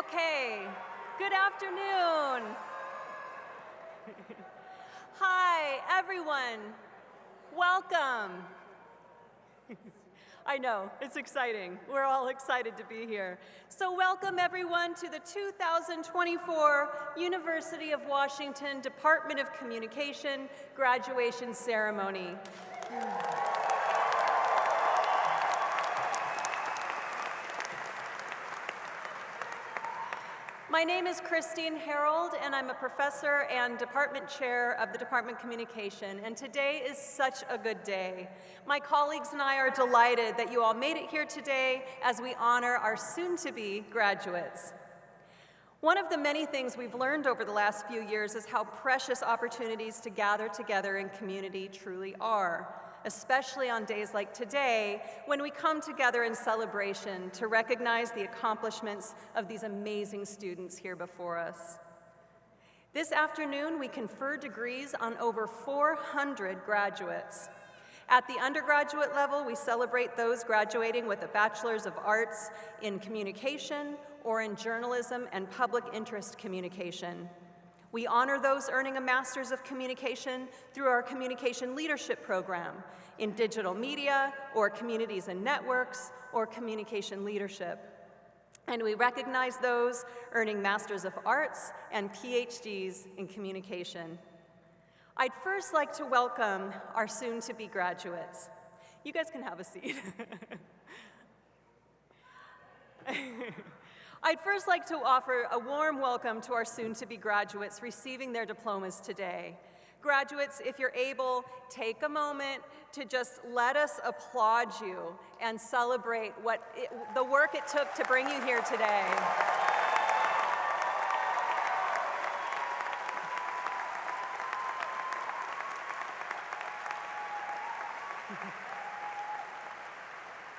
Okay, good afternoon. Hi, everyone. Welcome. I know, it's exciting. We're all excited to be here. So welcome everyone to the 2024 University of Washington Department of Communication graduation ceremony. My name is Christine Harold, and I'm a professor and department chair of the Department of Communication, and today is such a good day. My colleagues and I are delighted that you all made it here today as we honor our soon-to-be graduates. One of the many things we've learned over the last few years is how precious opportunities to gather together in community truly are, especially on days like today when we come together in celebration to recognize the accomplishments of these amazing students here before us. This afternoon, we confer degrees on over 400 graduates. At the undergraduate level, we celebrate those graduating with a Bachelor's of Arts in Communication or in Journalism and Public Interest Communication. We honor those earning a Master's of Communication through our Communication Leadership Program in digital media or communities and networks or communication leadership. And we recognize those earning Masters of Arts and PhDs in communication. I'd first like to welcome our soon-to-be graduates. You guys can have a seat. I'd first like to offer a warm welcome to our soon-to-be graduates receiving their diplomas today. Graduates, if you're able, take a moment to just let us applaud you and celebrate the work it took to bring you here today.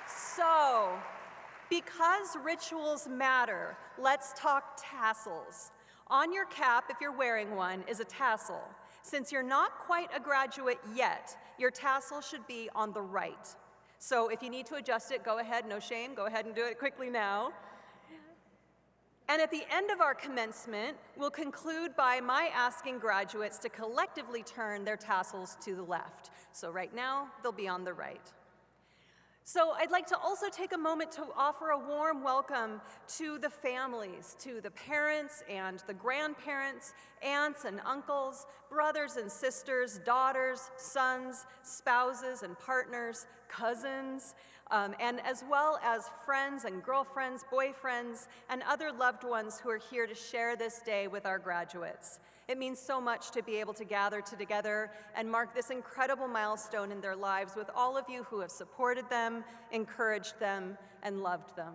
So, because rituals matter, let's talk tassels. On your cap, if you're wearing one, is a tassel. Since you're not quite a graduate yet, your tassel should be on the right. So if you need to adjust it, go ahead, no shame, go ahead and do it quickly now. And at the end of our commencement, we'll conclude by my asking graduates to collectively turn their tassels to the left. So right now, they'll be on the right. So I'd like to also take a moment to offer a warm welcome to the families, to the parents and the grandparents, aunts and uncles, brothers and sisters, daughters, sons, spouses and partners, cousins, and as well as friends and girlfriends, boyfriends, and other loved ones who are here to share this day with our graduates. It means so much to be able to gather together and mark this incredible milestone in their lives with all of you who have supported them, encouraged them, and loved them.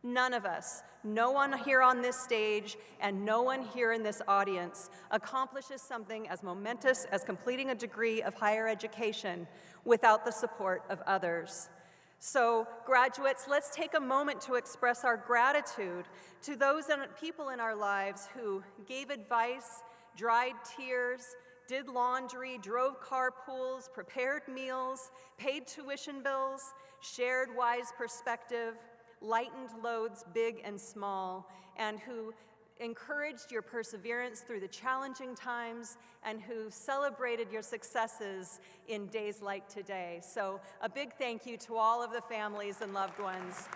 None of us, no one here on this stage and no one here in this audience accomplishes something as momentous as completing a degree of higher education without the support of others. So, graduates, let's take a moment to express our gratitude to those people in our lives who gave advice, dried tears, did laundry, drove carpools, prepared meals, paid tuition bills, shared wise perspective, lightened loads big and small, and who encouraged your perseverance through the challenging times and who celebrated your successes in days like today. So a big thank you to all of the families and loved ones.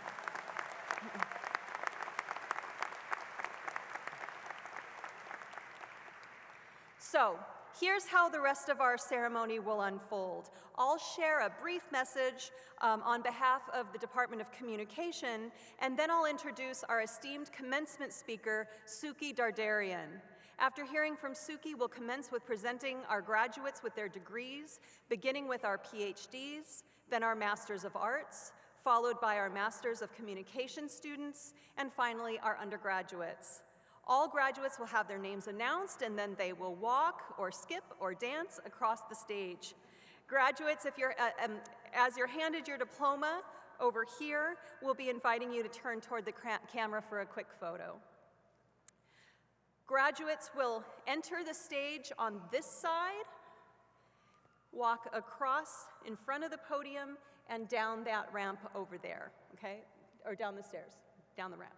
So, here's how the rest of our ceremony will unfold. I'll share a brief message on behalf of the Department of Communication, and then I'll introduce our esteemed commencement speaker, Suki Dardarian. After hearing from Suki, we'll commence with presenting our graduates with their degrees, beginning with our PhDs, then our Masters of Arts, followed by our Masters of Communication students, and finally our undergraduates. All graduates will have their names announced, and then they will walk or skip or dance across the stage. Graduates, as you're handed your diploma over here, we'll be inviting you to turn toward the camera for a quick photo. Graduates will enter the stage on this side, walk across in front of the podium, and down that ramp over there, okay? Or down the stairs, down the ramp.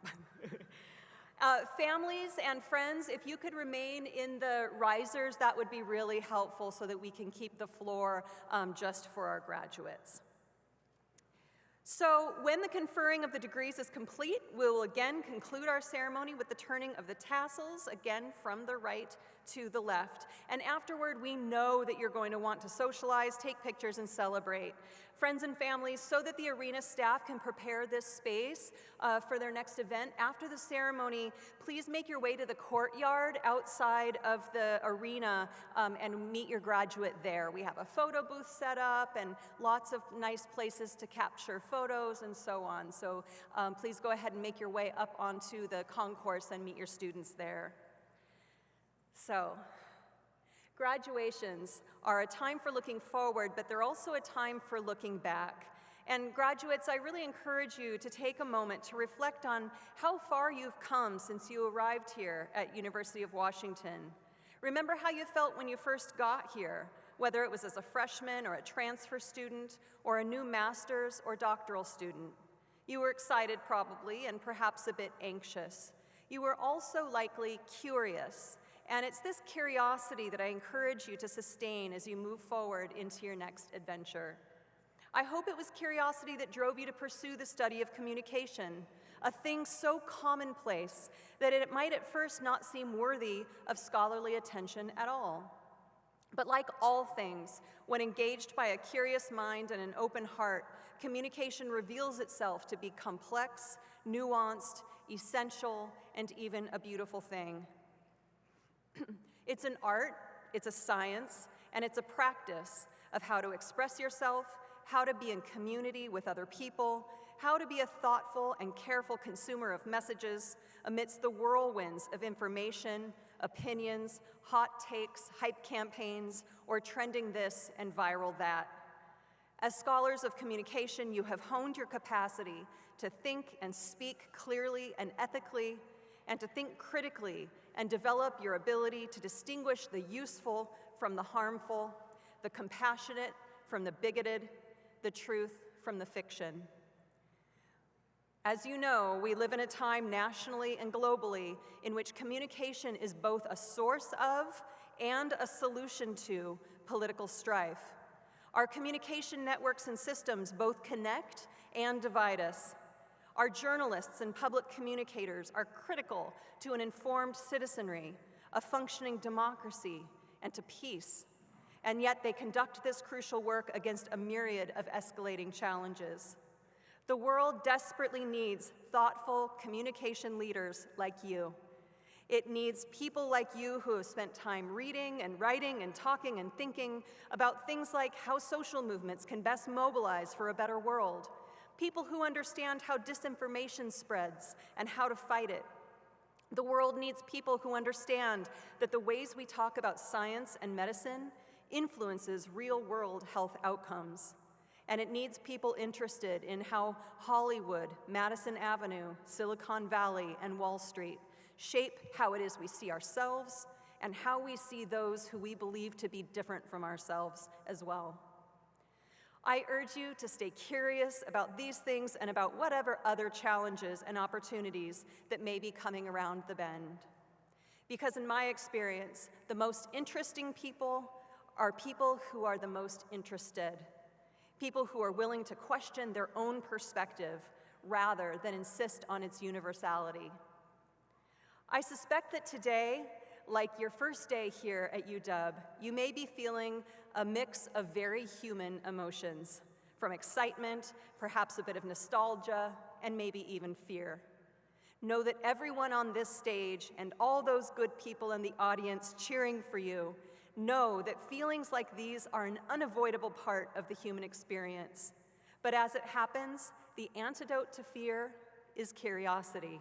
Families and friends, if you could remain in the risers, that would be really helpful so that we can keep the floor just for our graduates. So when the conferring of the degrees is complete, we will again conclude our ceremony with the turning of the tassels, again from the right to the left. And afterward, we know that you're going to want to socialize, take pictures, and celebrate. Friends and families, so that the arena staff can prepare this space for their next event, after the ceremony, please make your way to the courtyard outside of the arena and meet your graduate there. We have a photo booth set up and lots of nice places to capture photos and so on. So please go ahead and make your way up onto the concourse and meet your students there. So, graduations are a time for looking forward, but they're also a time for looking back. And graduates, I really encourage you to take a moment to reflect on how far you've come since you arrived here at University of Washington. Remember how you felt when you first got here, whether it was as a freshman or a transfer student or a new master's or doctoral student. You were excited probably and perhaps a bit anxious. You were also likely curious. And it's this curiosity that I encourage you to sustain as you move forward into your next adventure. I hope it was curiosity that drove you to pursue the study of communication, a thing so commonplace that it might at first not seem worthy of scholarly attention at all. But like all things, when engaged by a curious mind and an open heart, communication reveals itself to be complex, nuanced, essential, and even a beautiful thing. It's an art, it's a science, and it's a practice of how to express yourself, how to be in community with other people, how to be a thoughtful and careful consumer of messages amidst the whirlwinds of information, opinions, hot takes, hype campaigns, or trending this and viral that. As scholars of communication, you have honed your capacity to think and speak clearly and ethically, and to think critically and develop your ability to distinguish the useful from the harmful, the compassionate from the bigoted, the truth from the fiction. As you know, we live in a time nationally and globally in which communication is both a source of and a solution to political strife. Our communication networks and systems both connect and divide us. Our journalists and public communicators are critical to an informed citizenry, a functioning democracy, and to peace. And yet they conduct this crucial work against a myriad of escalating challenges. The world desperately needs thoughtful communication leaders like you. It needs people like you who have spent time reading and writing and talking and thinking about things like how social movements can best mobilize for a better world. People who understand how disinformation spreads and how to fight it. The world needs people who understand that the ways we talk about science and medicine influences real-world health outcomes. And it needs people interested in how Hollywood, Madison Avenue, Silicon Valley, and Wall Street shape how it is we see ourselves and how we see those who we believe to be different from ourselves as well. I urge you to stay curious about these things and about whatever other challenges and opportunities that may be coming around the bend. Because in my experience, the most interesting people are people who are the most interested, people who are willing to question their own perspective rather than insist on its universality. I suspect that today, like your first day here at UW, you may be feeling a mix of very human emotions, from excitement, perhaps a bit of nostalgia, and maybe even fear. Know that everyone on this stage and all those good people in the audience cheering for you know that feelings like these are an unavoidable part of the human experience. But as it happens, the antidote to fear is curiosity.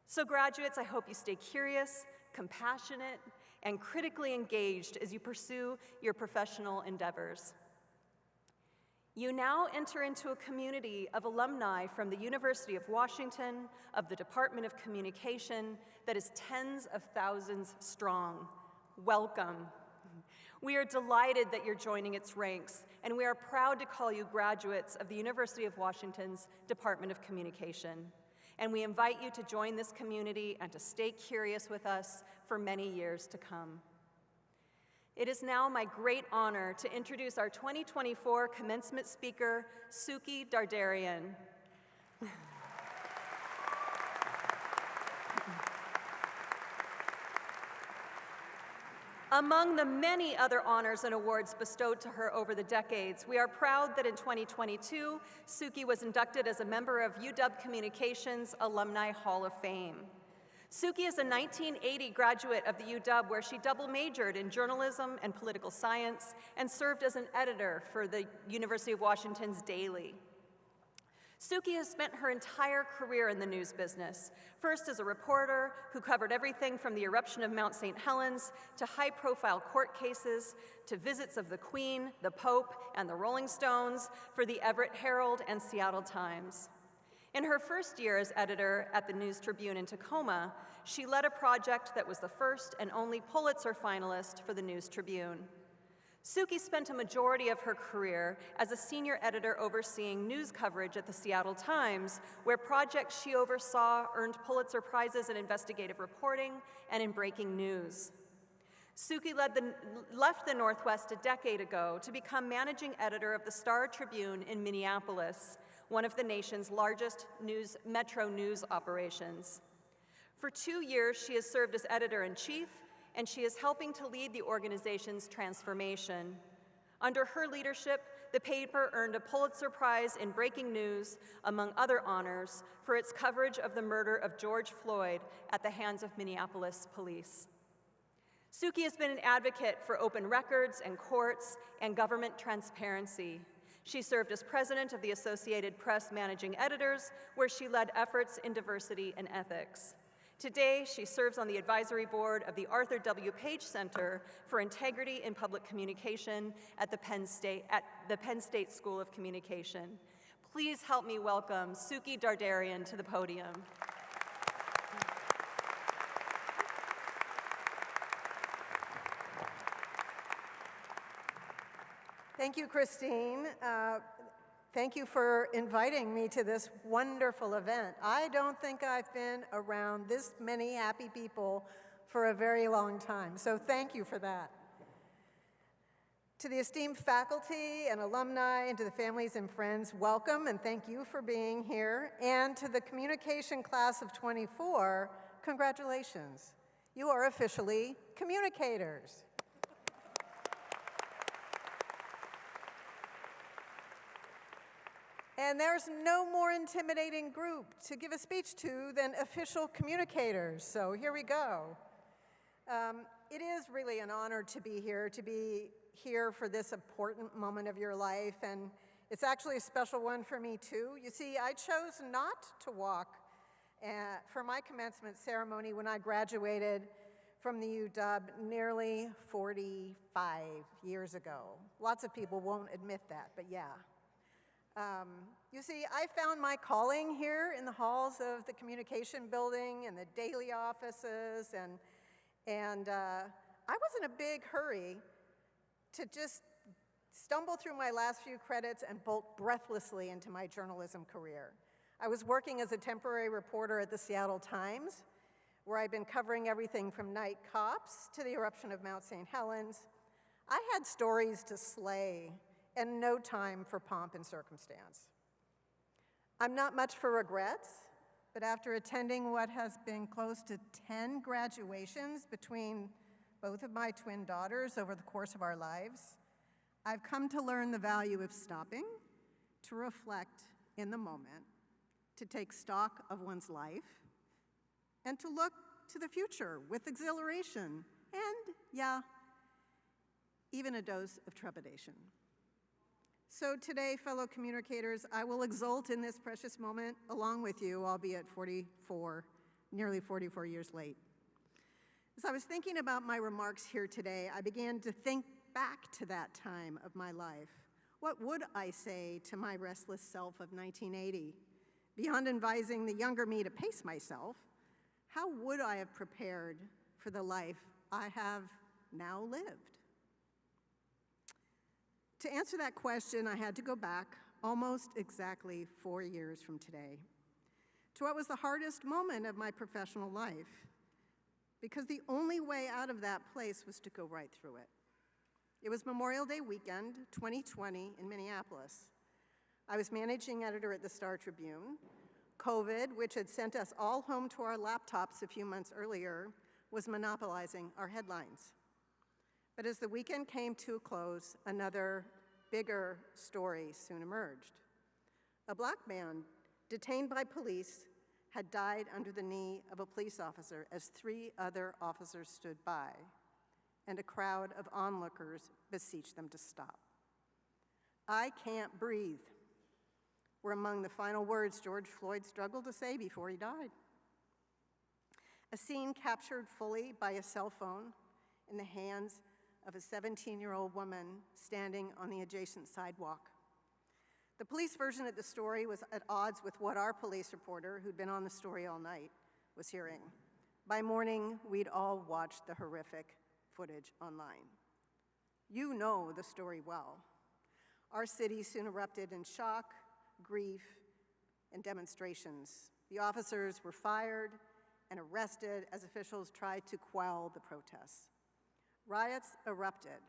So graduates, I hope you stay curious, compassionate, and critically engaged as you pursue your professional endeavors. You now enter into a community of alumni from the University of Washington, of the Department of Communication, that is tens of thousands strong. Welcome. We are delighted that you're joining its ranks, and we are proud to call you graduates of the University of Washington's Department of Communication. And we invite you to join this community and to stay curious with us for many years to come. It is now my great honor to introduce our 2024 commencement speaker, Suki Dardarian. Among the many other honors and awards bestowed to her over the decades, we are proud that in 2022, Suki was inducted as a member of UW Communications Alumni Hall of Fame. Suki is a 1980 graduate of the UW, where she double majored in journalism and political science and served as an editor for the University of Washington's Daily. Suki has spent her entire career in the news business, first as a reporter who covered everything from the eruption of Mount St. Helens to high-profile court cases to visits of the Queen, the Pope, and the Rolling Stones for the Everett Herald and Seattle Times. In her first year as editor at the News Tribune in Tacoma, she led a project that was the first and only Pulitzer finalist for the News Tribune. Suki spent a majority of her career as a senior editor overseeing news coverage at the Seattle Times, where projects she oversaw earned Pulitzer Prizes in investigative reporting and in breaking news. Suki left the Northwest a decade ago to become managing editor of the Star Tribune in Minneapolis, one of the nation's largest metro news operations. For 2 years, she has served as editor-in-chief, and she is helping to lead the organization's transformation. Under her leadership, the paper earned a Pulitzer Prize in breaking news, among other honors, for its coverage of the murder of George Floyd at the hands of Minneapolis police. Suki has been an advocate for open records and courts and government transparency. She served as president of the Associated Press Managing Editors, where she led efforts in diversity and ethics. Today, she serves on the advisory board of the Arthur W. Page Center for Integrity in Public Communication at the Penn State School of Communication. Please help me welcome Suki Dardarian to the podium. Thank you, Christine. Thank you for inviting me to this wonderful event. I don't think I've been around this many happy people for a very long time, so thank you for that. To the esteemed faculty and alumni and to the families and friends, welcome and thank you for being here. And to the communication class of 24, congratulations. You are officially communicators. And there's no more intimidating group to give a speech to than official communicators, so here we go. It is really an honor to be here for this important moment of your life, and it's actually a special one for me too. You see, I chose not to walk for my commencement ceremony when I graduated from the UW nearly 45 years ago. Lots of people won't admit that, but yeah. You see, I found my calling here in the halls of the communication building and the daily offices, and I was in a big hurry to just stumble through my last few credits and bolt breathlessly into my journalism career. I was working as a temporary reporter at the Seattle Times, where I'd been covering everything from night cops to the eruption of Mount St. Helens. I had stories to slay and no time for pomp and circumstance. I'm not much for regrets, but after attending what has been close to 10 graduations between both of my twin daughters over the course of our lives, I've come to learn the value of stopping, to reflect in the moment, to take stock of one's life, and to look to the future with exhilaration and, yeah, even a dose of trepidation. So today, fellow communicators, I will exult in this precious moment along with you, albeit nearly 44 years late. As I was thinking about my remarks here today, I began to think back to that time of my life. What would I say to my restless self of 1980? Beyond advising the younger me to pace myself, how would I have prepared for the life I have now lived? To answer that question, I had to go back almost exactly 4 years from today, to what was the hardest moment of my professional life, because the only way out of that place was to go right through it. It was Memorial Day weekend, 2020, in Minneapolis. I was managing editor at the Star Tribune. COVID, which had sent us all home to our laptops a few months earlier, was monopolizing our headlines. But as the weekend came to a close, another bigger story soon emerged. A Black man detained by police had died under the knee of a police officer as 3 other officers stood by, and a crowd of onlookers beseeched them to stop. "I can't breathe," were among the final words George Floyd struggled to say before he died. A scene captured fully by a cell phone in the hands of a 17-year-old woman standing on the adjacent sidewalk. The police version of the story was at odds with what our police reporter, who'd been on the story all night, was hearing. By morning, we'd all watched the horrific footage online. You know the story well. Our city soon erupted in shock, grief, and demonstrations. The officers were fired and arrested as officials tried to quell the protests. Riots erupted.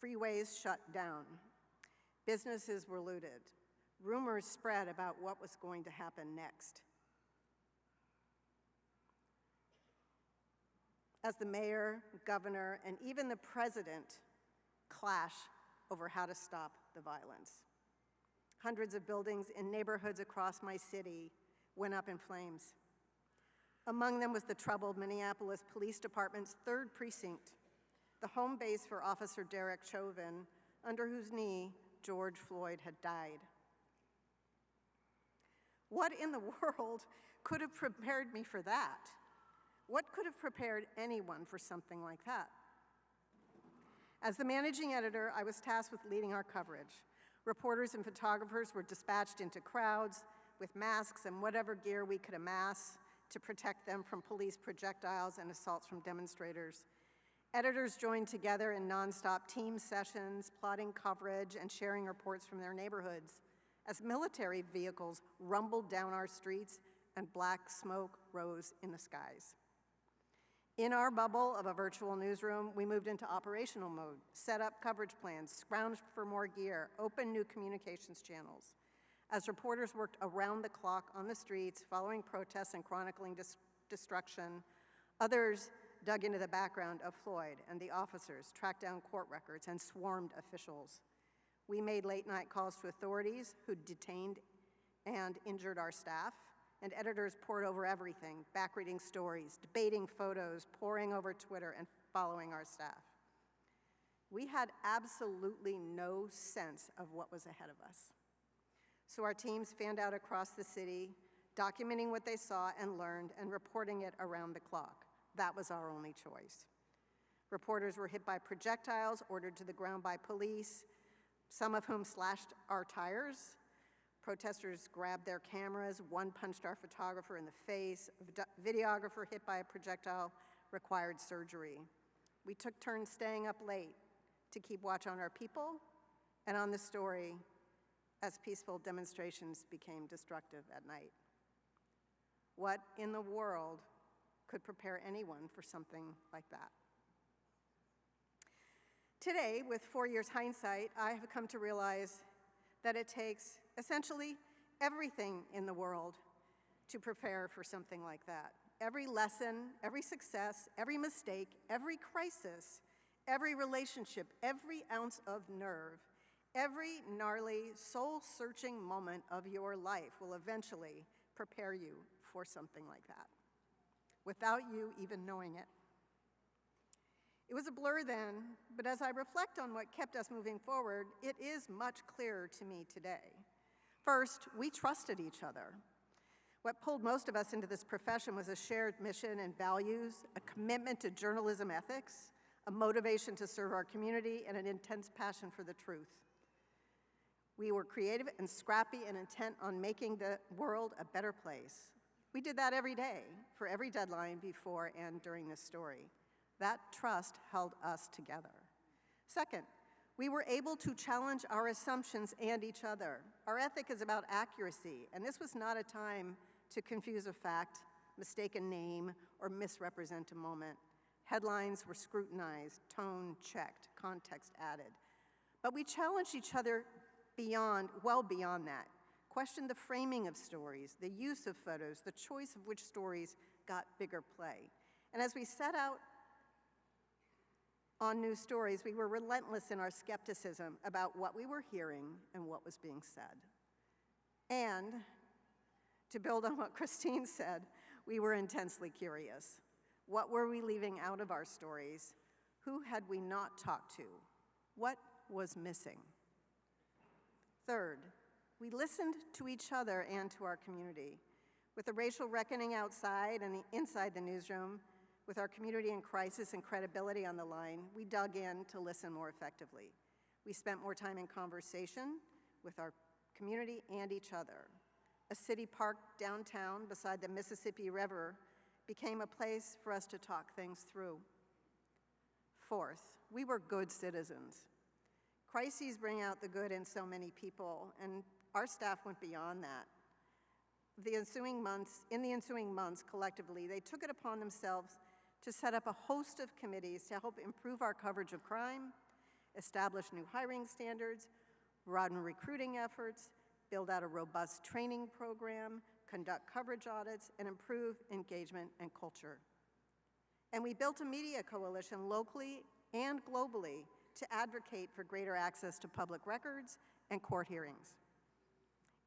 Freeways shut down. Businesses were looted. Rumors spread about what was going to happen next. As the mayor, governor, and even the president clash over how to stop the violence. Hundreds of buildings in neighborhoods across my city went up in flames. Among them was the troubled Minneapolis Police Department's 3rd precinct, the home base for Officer Derek Chauvin, under whose knee George Floyd had died. What in the world could have prepared me for that? What could have prepared anyone for something like that? As the managing editor, I was tasked with leading our coverage. Reporters and photographers were dispatched into crowds with masks and whatever gear we could amass to protect them from police projectiles and assaults from demonstrators. Editors joined together in nonstop team sessions, plotting coverage and sharing reports from their neighborhoods as military vehicles rumbled down our streets and black smoke rose in the skies. In our bubble of a virtual newsroom, we moved into operational mode, set up coverage plans, scrounged for more gear, opened new communications channels. As reporters worked around the clock on the streets, following protests and chronicling destruction, others dug into the background of Floyd, and the officers tracked down court records and swarmed officials. We made late-night calls to authorities who detained and injured our staff, and editors pored over everything, back-reading stories, debating photos, poring over Twitter, and following our staff. We had absolutely no sense of what was ahead of us. So our teams fanned out across the city, documenting what they saw and learned, and reporting it around the clock. That was our only choice. Reporters were hit by projectiles, ordered to the ground by police, some of whom slashed our tires. Protesters grabbed their cameras, one punched our photographer in the face, a videographer hit by a projectile required surgery. We took turns staying up late to keep watch on our people and on the story as peaceful demonstrations became destructive at night. What in the world could prepare anyone for something like that? Today, with 4 years hindsight, I have come to realize that it takes essentially everything in the world to prepare for something like that. Every lesson, every success, every mistake, every crisis, every relationship, every ounce of nerve, every gnarly, soul-searching moment of your life will eventually prepare you for something like that, without you even knowing it. It was a blur then, but as I reflect on what kept us moving forward, it is much clearer to me today. First, we trusted each other. What pulled most of us into this profession was a shared mission and values, a commitment to journalism ethics, a motivation to serve our community, and an intense passion for the truth. We were creative and scrappy and intent on making the world a better place. We did that every day, for every deadline before and during this story. That trust held us together. Second, we were able to challenge our assumptions and each other. Our ethic is about accuracy, and this was not a time to confuse a fact, mistake a name, or misrepresent a moment. Headlines were scrutinized, tone checked, context added. But we challenged each other well beyond that, questioned the framing of stories, the use of photos, the choice of which stories got bigger play. And as we set out on news stories, we were relentless in our skepticism about what we were hearing and what was being said. And to build on what Christine said, we were intensely curious. What were we leaving out of our stories? Who had we not talked to? What was missing? Third, we listened to each other and to our community. With the racial reckoning outside and inside the newsroom, with our community in crisis and credibility on the line, we dug in to listen more effectively. We spent more time in conversation with our community and each other. A city park downtown beside the Mississippi River became a place for us to talk things through. Fourth, we were good citizens. Crises bring out the good in so many people, and our staff went beyond that. In the ensuing months, collectively, they took it upon themselves to set up a host of committees to help improve our coverage of crime, establish new hiring standards, broaden recruiting efforts, build out a robust training program, conduct coverage audits, and improve engagement and culture. And we built a media coalition locally and globally to advocate for greater access to public records and court hearings.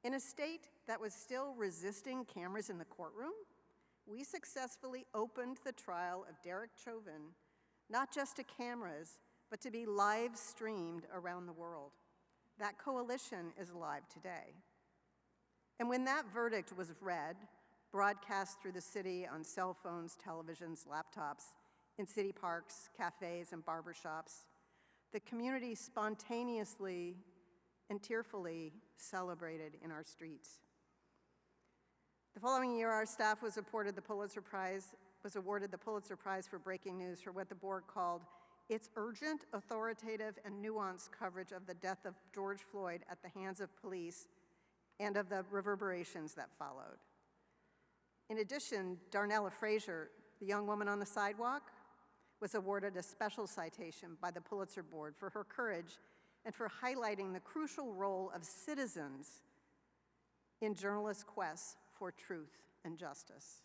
In a state that was still resisting cameras in the courtroom, we successfully opened the trial of Derek Chauvin, not just to cameras, but to be live streamed around the world. That coalition is alive today. And when that verdict was read, broadcast through the city on cell phones, televisions, laptops, in city parks, cafes, and barbershops, the community spontaneously and tearfully celebrated in our streets. The following year, our staff was awarded the Pulitzer Prize for breaking news for what the board called its urgent, authoritative, and nuanced coverage of the death of George Floyd at the hands of police and of the reverberations that followed. In addition, Darnella Frazier, the young woman on the sidewalk, was awarded a special citation by the Pulitzer Board for her courage and for highlighting the crucial role of citizens in journalists' quests for truth and justice.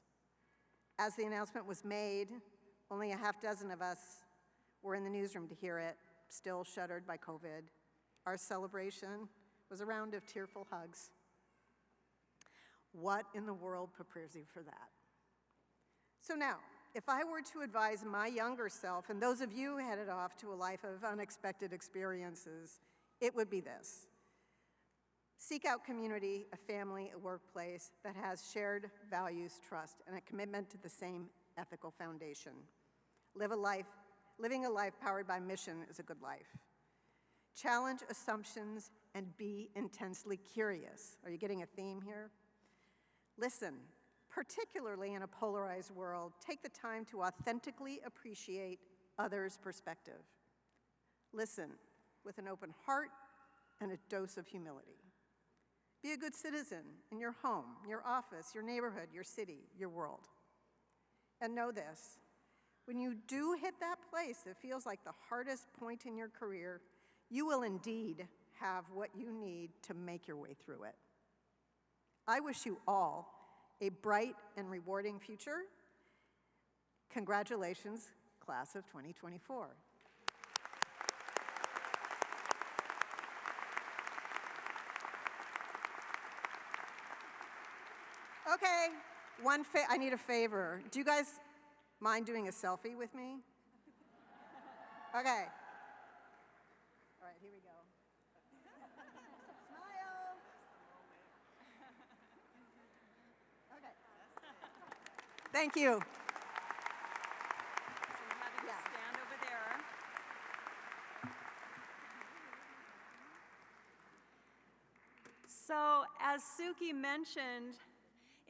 As the announcement was made, only a half dozen of us were in the newsroom to hear it, still shuttered by COVID. Our celebration was a round of tearful hugs. What in the world prepares you for that? So now, if I were to advise my younger self, and those of you headed off to a life of unexpected experiences, it would be this. Seek out community, a family, a workplace that has shared values, trust, and a commitment to the same ethical foundation. Living a life powered by mission is a good life. Challenge assumptions and be intensely curious. Are you getting a theme here? Listen, particularly in a polarized world, take the time to authentically appreciate others' perspective. Listen with an open heart and a dose of humility. Be a good citizen in your home, your office, your neighborhood, your city, your world. And know this, when you do hit that place that feels like the hardest point in your career, you will indeed have what you need to make your way through it. I wish you all a bright and rewarding future. Congratulations, class of 2024. Okay, I need a favor. Do you guys mind doing a selfie with me? Okay. All right, here we go. Smile. Okay. Thank you. So we're having you stand over there. So, as Suki mentioned,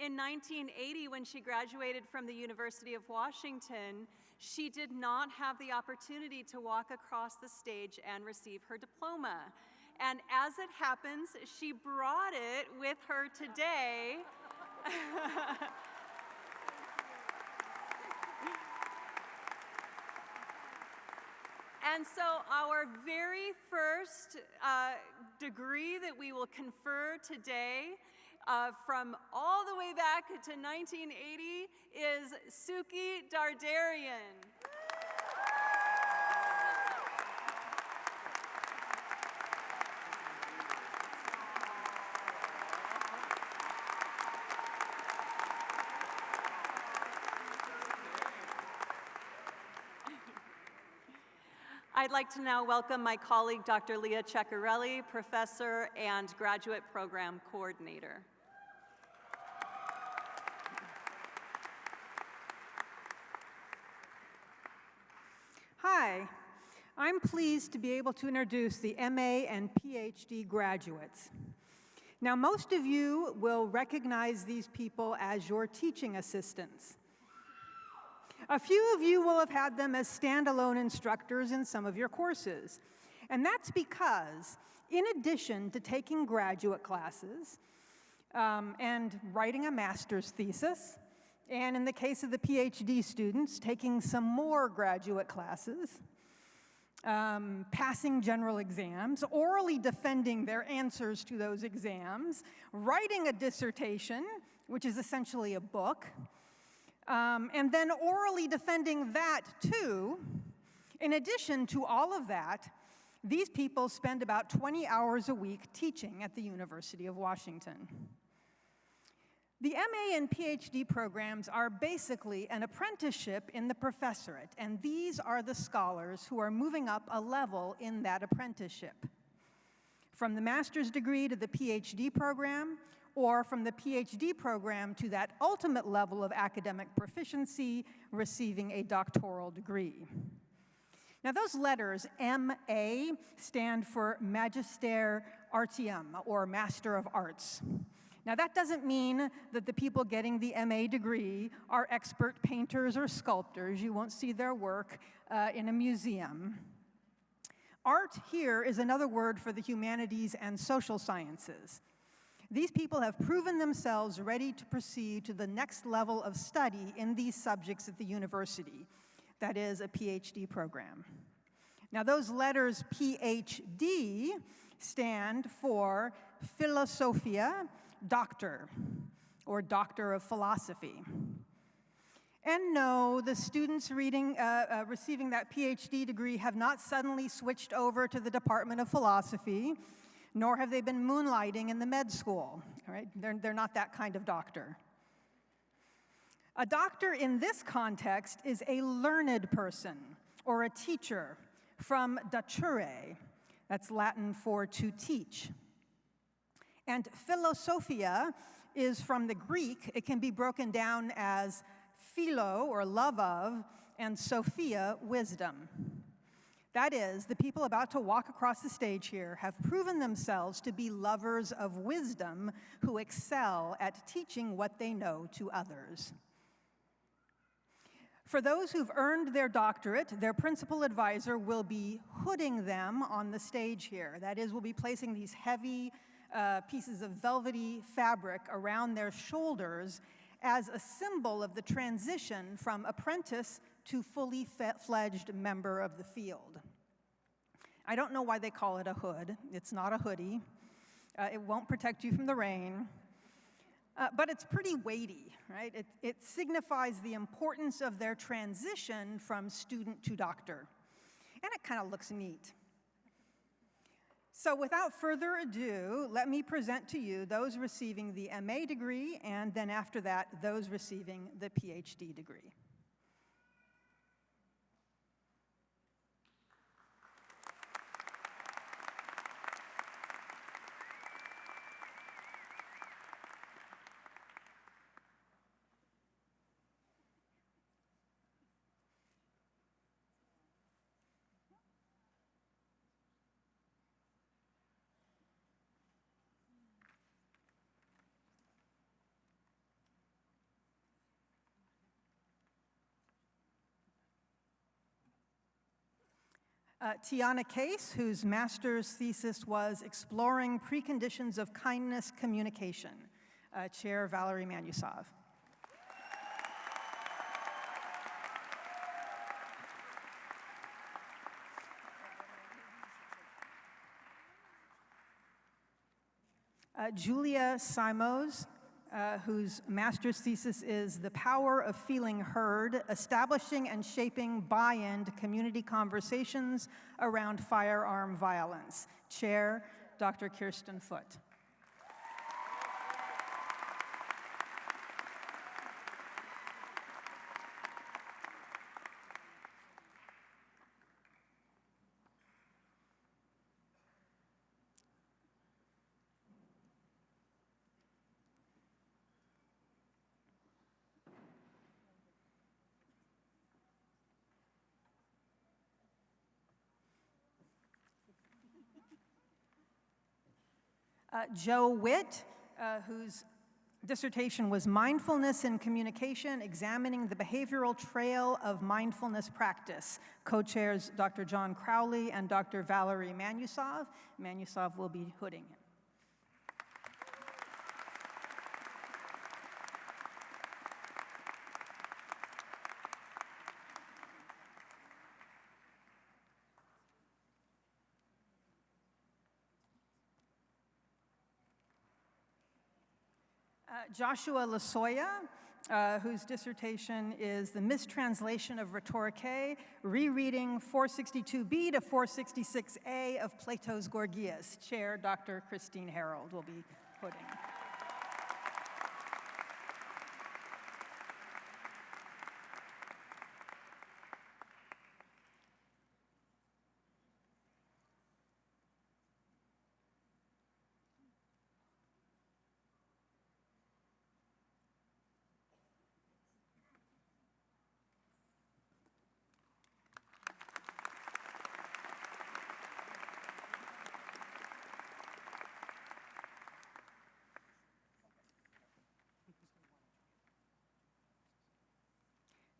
in 1980, when she graduated from the University of Washington, she did not have the opportunity to walk across the stage and receive her diploma. And as it happens, she brought it with her today And so our very first degree that we will confer today, from all the way back to 1980, is Suki Dardarian. I'd like to now welcome my colleague, Dr. Leah Ceccarelli, professor and graduate program coordinator. Hi, I'm pleased to be able to introduce the MA and PhD graduates. Now, most of you will recognize these people as your teaching assistants. A few of you will have had them as standalone instructors in some of your courses. And that's because, in addition to taking graduate classes and writing a master's thesis, and in the case of the PhD students, taking some more graduate classes, passing general exams, orally defending their answers to those exams, writing a dissertation, which is essentially a book, and then orally defending that too. In addition to all of that, these people spend about 20 hours a week teaching at the University of Washington. The MA and PhD programs are basically an apprenticeship in the professorate, and these are the scholars who are moving up a level in that apprenticeship. From the master's degree to the PhD program, or from the PhD program to that ultimate level of academic proficiency, receiving a doctoral degree. Now those letters, MA, stand for Magister Artium, or Master of Arts. Now that doesn't mean that the people getting the MA degree are expert painters or sculptors. You won't see their work in a museum. Art here is another word for the humanities and social sciences. These people have proven themselves ready to proceed to the next level of study in these subjects at the university, that is, a PhD program. Now, those letters PhD stand for Philosophia Doctor, or Doctor of Philosophy. And no, the students receiving that PhD degree have not suddenly switched over to the Department of Philosophy, nor have they been moonlighting in the med school. All right? They're not that kind of doctor. A doctor in this context is a learned person, or a teacher, from docere. That's Latin for to teach. And philosophia is from the Greek. It can be broken down as philo, or love of, and sophia, wisdom. That is, the people about to walk across the stage here have proven themselves to be lovers of wisdom who excel at teaching what they know to others. For those who've earned their doctorate, their principal advisor will be hooding them on the stage here. That is, we'll be placing these heavy pieces of velvety fabric around their shoulders as a symbol of the transition from apprentice to fully fledged member of the field. I don't know why they call it a hood. It's not a hoodie. It won't protect you from the rain. But it's pretty weighty, right? It signifies the importance of their transition from student to doctor. And it kind of looks neat. So without further ado, let me present to you those receiving the MA degree, and then after that, those receiving the PhD degree. Tiana Case, whose master's thesis was Exploring Preconditions of Kindness Communication. Chair Valerie Manusov. Julia Simos, whose master's thesis is The Power of Feeling Heard, Establishing and Shaping Buy-in to Community Conversations Around Firearm Violence. Chair, Dr. Kirsten Foote. Joe Witt, whose dissertation was Mindfulness in Communication, Examining the Behavioral Trail of Mindfulness Practice. Co-chairs Dr. John Crowley and Dr. Valerie Manusov. Manusov will be hooding him. Joshua Lasoya, whose dissertation is The Mistranslation of Rhetoricae, Rereading 462b to 466a of Plato's Gorgias. Chair, Dr. Christine Harold, will be putting.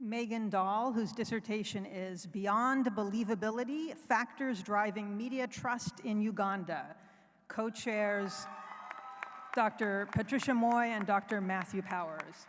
Megan Dahl, whose dissertation is Beyond Believability, Factors Driving Media Trust in Uganda. Co-chairs Dr. Patricia Moy and Dr. Matthew Powers.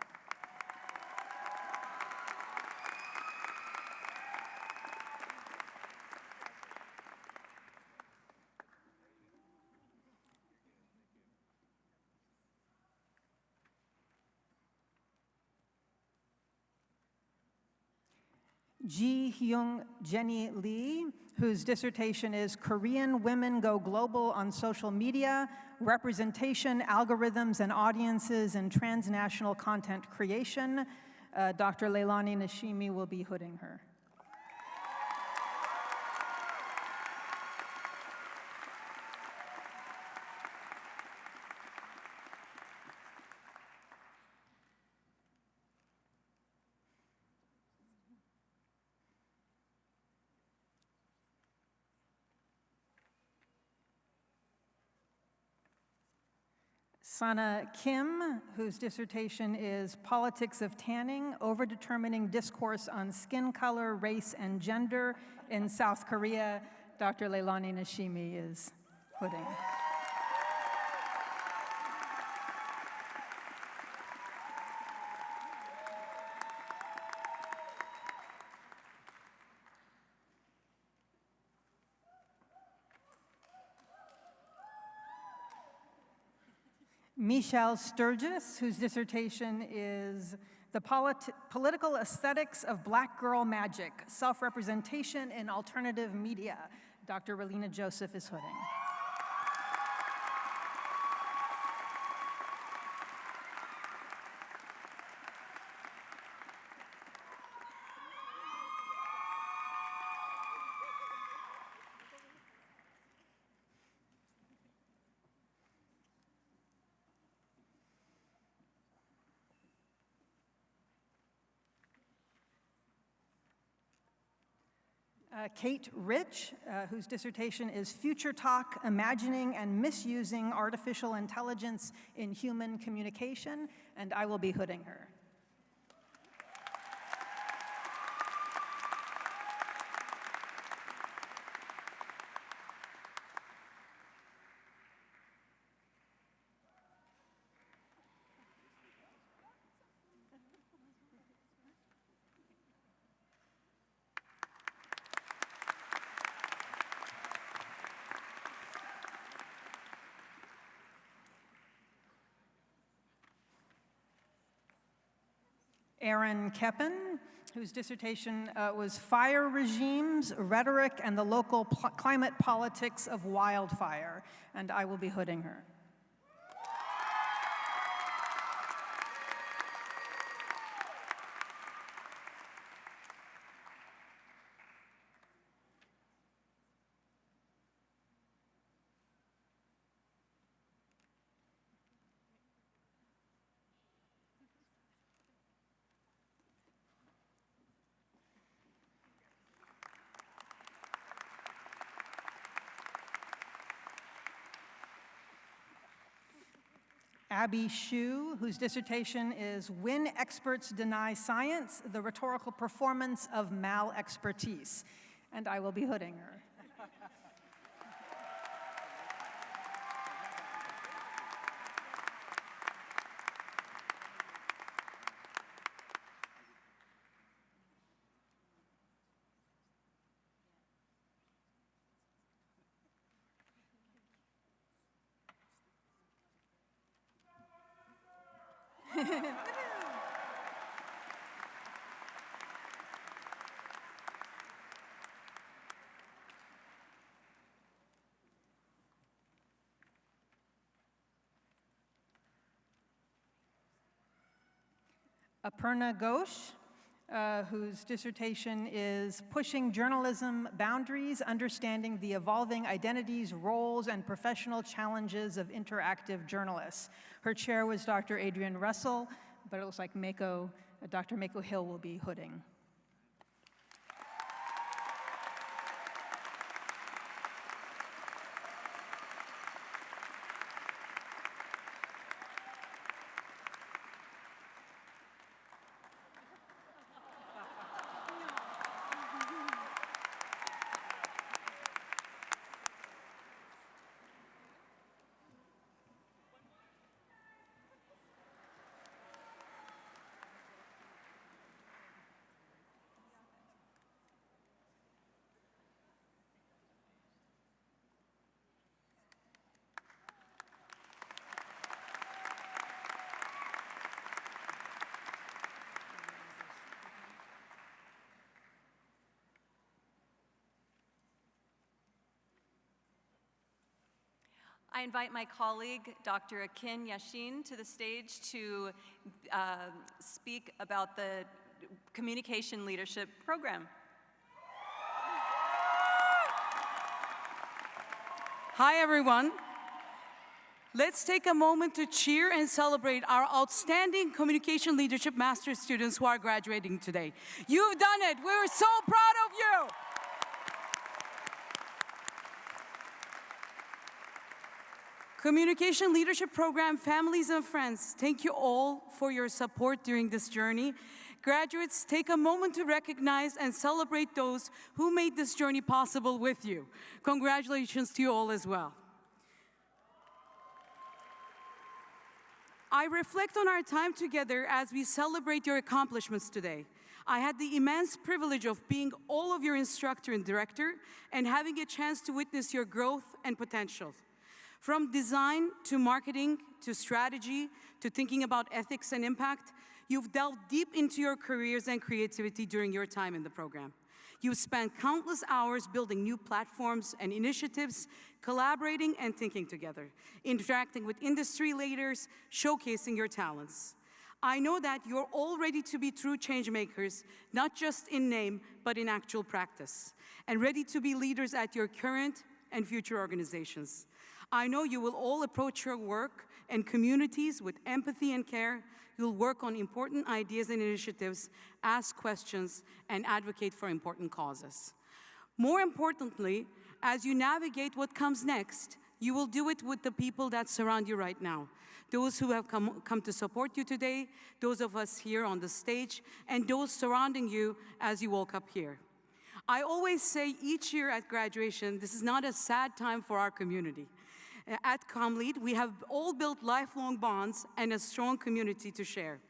Ji Hyung Jenny Lee, whose dissertation is Korean Women Go Global on Social Media, Representation, Algorithms, and Audiences in Transnational Content Creation. Dr. Leilani Nashimi will be hooding her. Sana Kim, whose dissertation is Politics of Tanning, Overdetermining Discourse on Skin Color, Race, and Gender in South Korea. Dr. Leilani Nashimi is hooding. Michelle Sturgis, whose dissertation is The Political Aesthetics of Black Girl Magic, Self-Representation in Alternative Media. Dr. Relina Joseph is hooding. Kate Rich, whose dissertation is Future Talk, Imagining and Misusing Artificial Intelligence in Human Communication, and I will be hooding her. Aaron Keppen, whose dissertation was Fire Regimes, Rhetoric, and the Local Climate Politics of Wildfire, and I will be hooding her. Abby Hsu, whose dissertation is When Experts Deny Science, the Rhetorical Performance of Mal-Expertise, and I will be hooding her. Aparna Ghosh, whose dissertation is Pushing Journalism Boundaries, Understanding the Evolving Identities, Roles, and Professional Challenges of Interactive Journalists. Her chair was Dr. Adrienne Russell, but it looks like Dr. Mako Hill will be hooding. I invite my colleague, Dr. Akin Yashin, to the stage to speak about the Communication Leadership Program. Hi, everyone. Let's take a moment to cheer and celebrate our outstanding Communication Leadership Master's students who are graduating today. You've done it. We're so proud of you. Communication Leadership Program families and friends, thank you all for your support during this journey. Graduates, take a moment to recognize and celebrate those who made this journey possible with you. Congratulations to you all as well. I reflect on our time together as we celebrate your accomplishments today. I had the immense privilege of being all of your instructor and director and having a chance to witness your growth and potential. From design to marketing to strategy to thinking about ethics and impact, you've delved deep into your careers and creativity during your time in the program. You've spent countless hours building new platforms and initiatives, collaborating and thinking together, interacting with industry leaders, showcasing your talents. I know that you're all ready to be true change makers, not just in name, but in actual practice, and ready to be leaders at your current and future organizations. I know you will all approach your work and communities with empathy and care. You'll work on important ideas and initiatives, ask questions, and advocate for important causes. More importantly, as you navigate what comes next, you will do it with the people that surround you right now. Those who have come to support you today, those of us here on the stage, and those surrounding you as you walk up here. I always say each year at graduation, this is not a sad time for our community. At ComLead, we have all built lifelong bonds and a strong community to share.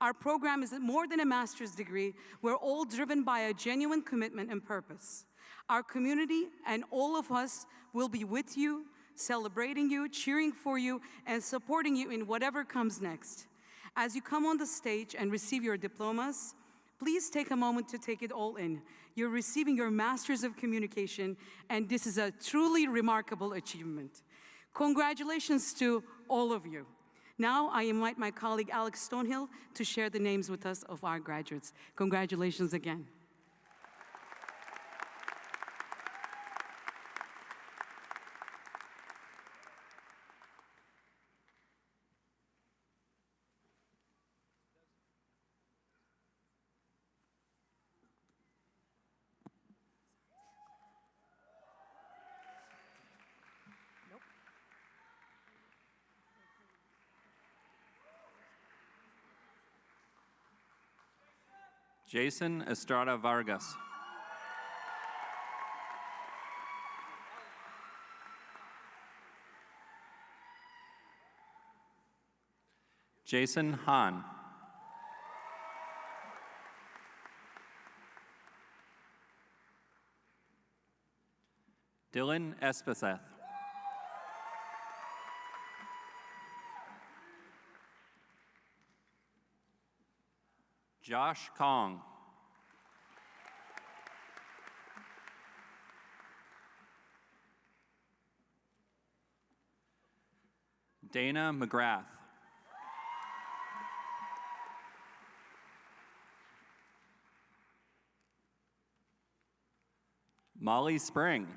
Our program is more than a master's degree. We're all driven by a genuine commitment and purpose. Our community and all of us will be with you, celebrating you, cheering for you, and supporting you in whatever comes next. As you come on the stage and receive your diplomas, please take a moment to take it all in. You're receiving your Masters of Communication, and this is a truly remarkable achievement. Congratulations to all of you. Now I invite my colleague Alex Stonehill to share the names with us of our graduates. Congratulations again. Jason Estrada Vargas. Jason Hahn. Dylan Espeseth. Josh Kong. Dana McGrath. Molly Spring.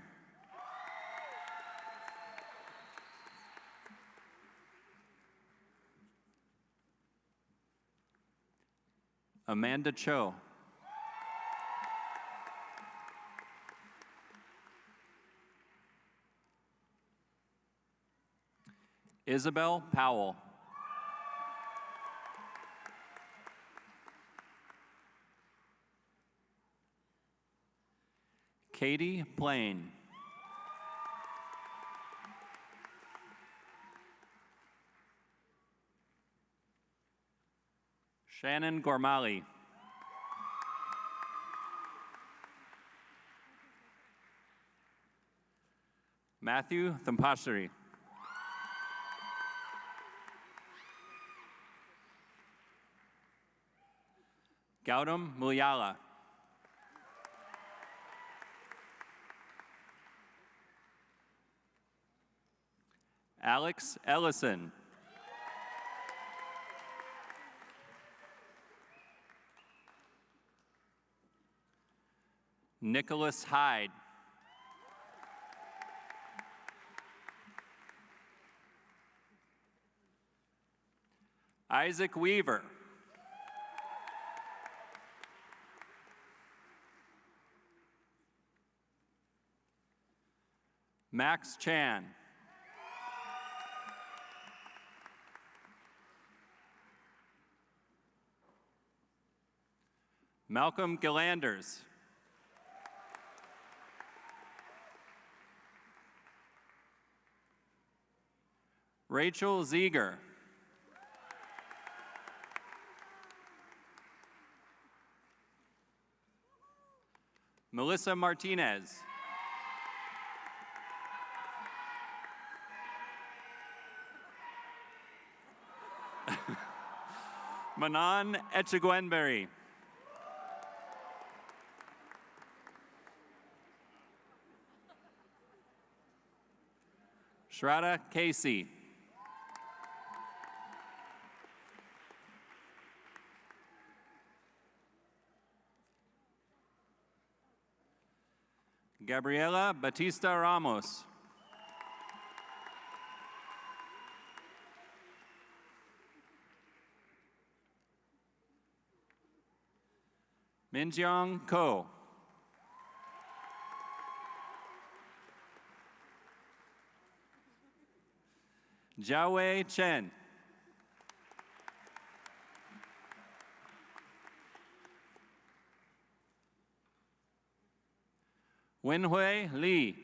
Amanda Cho. Isabel Powell. Katie Plain. Shannon Gormali. Matthew Thampashari. Gautam Mulyala. Alex Ellison. Nicholas Hyde. Isaac Weaver. Max Chan. Malcolm Gillanders. Rachel Ziegler. Melissa Martinez. Manan Echegwenberry. Shraddha Casey. Gabriela Batista Ramos. Minjiang Ko. Jiawei Chen. Wenhui Li.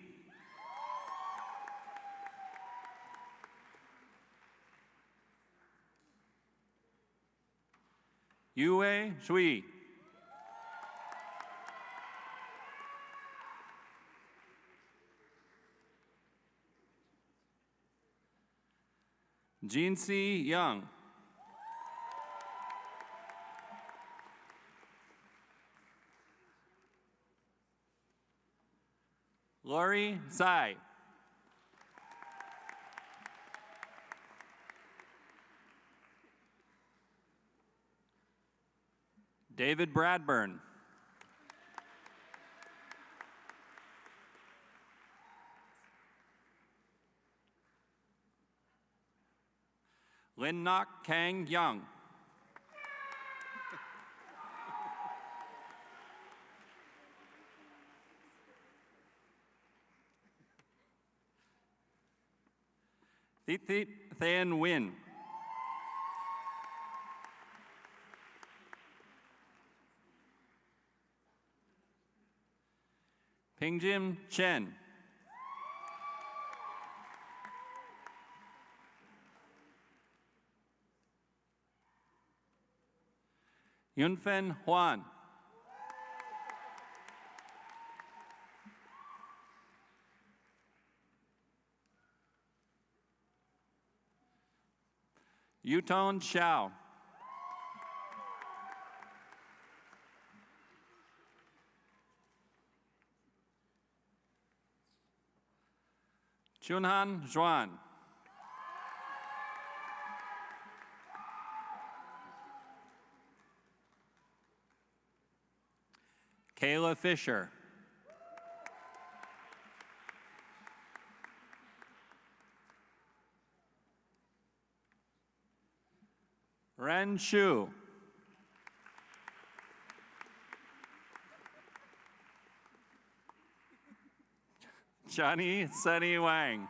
Yue Shui. Jinsi Young. Lori Tsai. David Bradburn. Lin Nok Kang Young. Thithit Than Win. Pingjim Chen. Yunfen Huan. Yuton Xiao. Chunhan Zhuan. Kayla Fisher. Ren Shu. Johnny Sunny Wang.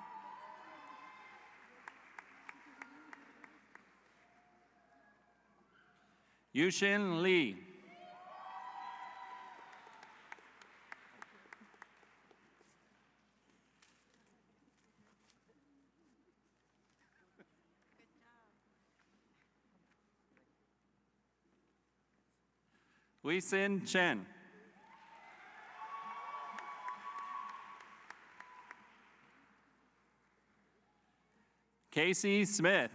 Yushin Lee. Weisen Chen. Casey Smith.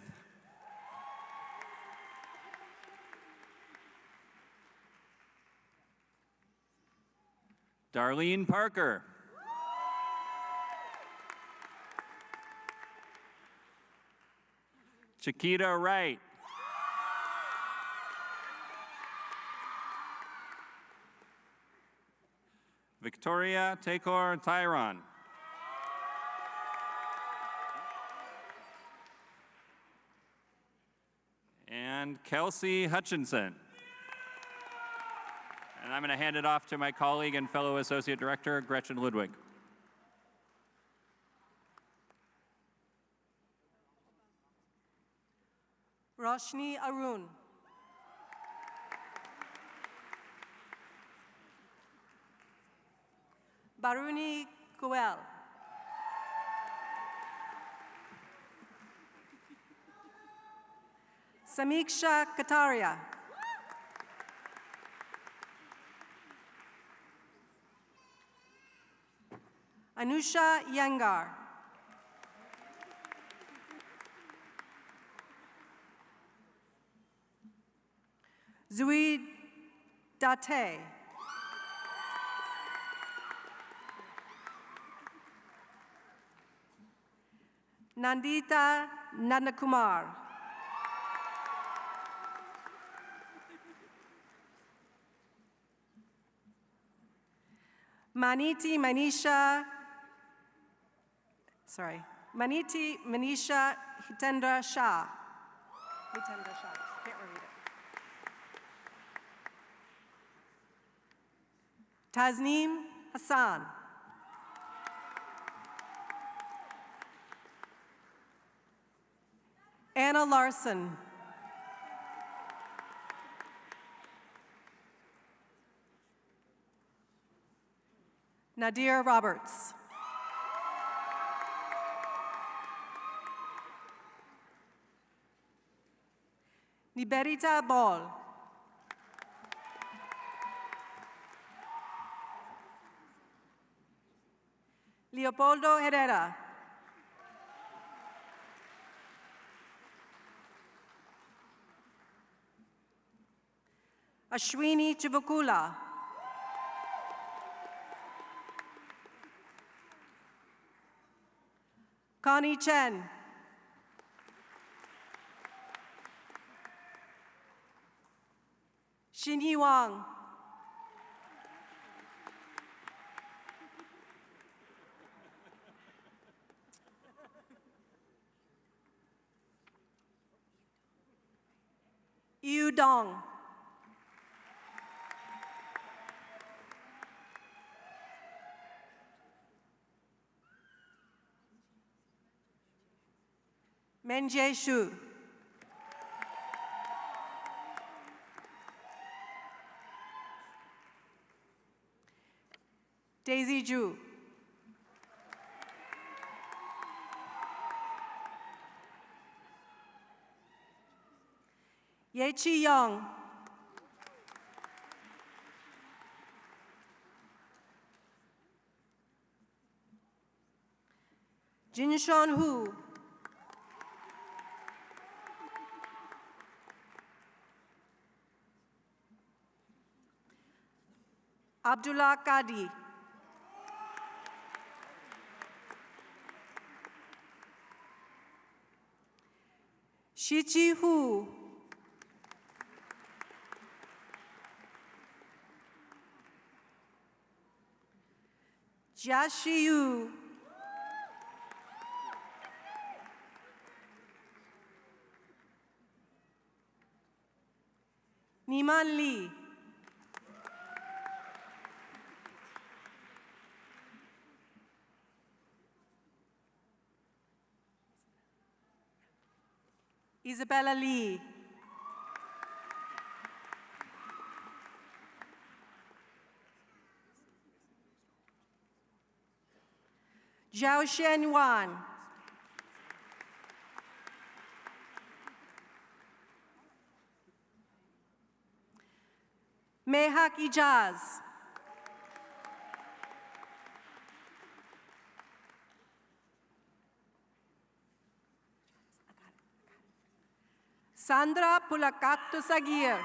Darlene Parker. Chiquita Wright. Victoria Takor Tyron. And Kelsey Hutchinson. And I'm going to hand it off to my colleague and fellow Associate Director, Gretchen Ludwig. Roshni Arun. Baruni Goel. Samiksha Kataria. Anusha Yangar. Zui Date. Nandita Nandakumar. Maniti Manisha Hitendra Shah. Hitendra Shah, can't read it. Tasneem Hassan. Anna Larson. Nadir Roberts. Niberita Ball. Leopoldo Herrera. Ashwini Chivukula. Connie Chen. Xinyi Wang. Yu Dong. Menjie Shu. Daisy Zhu. Ye Chi Young. Jinshan Hu. Abdullah Kadi. Shichi Hu. Jiashi Yu. Niman Li. Isabella Lee. Zhao Shen Wan. Mehak Ijaz. Sandra Pulakattu Sagir.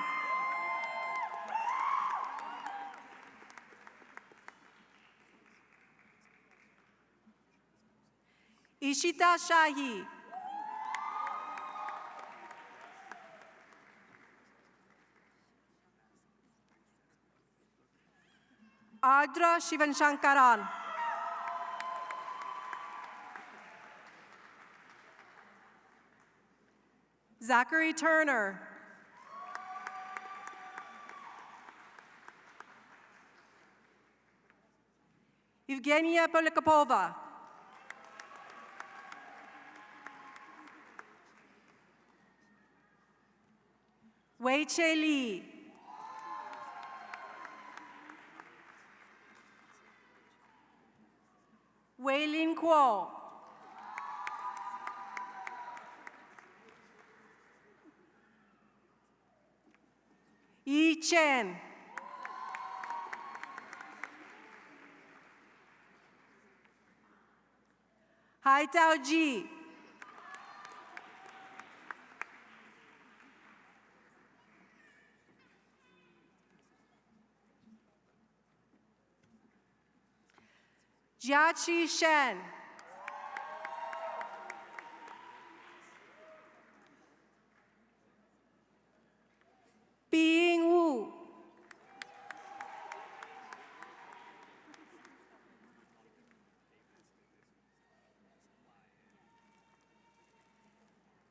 Ishita Shahi. Ardra Shivanshankaran. Zachary Turner. Evgenia Polikapova. Wei Che Li. Wei Lin Kuo. Yi Chen. Hai Tao Ji. Jiaqi Shen. Biying Wu.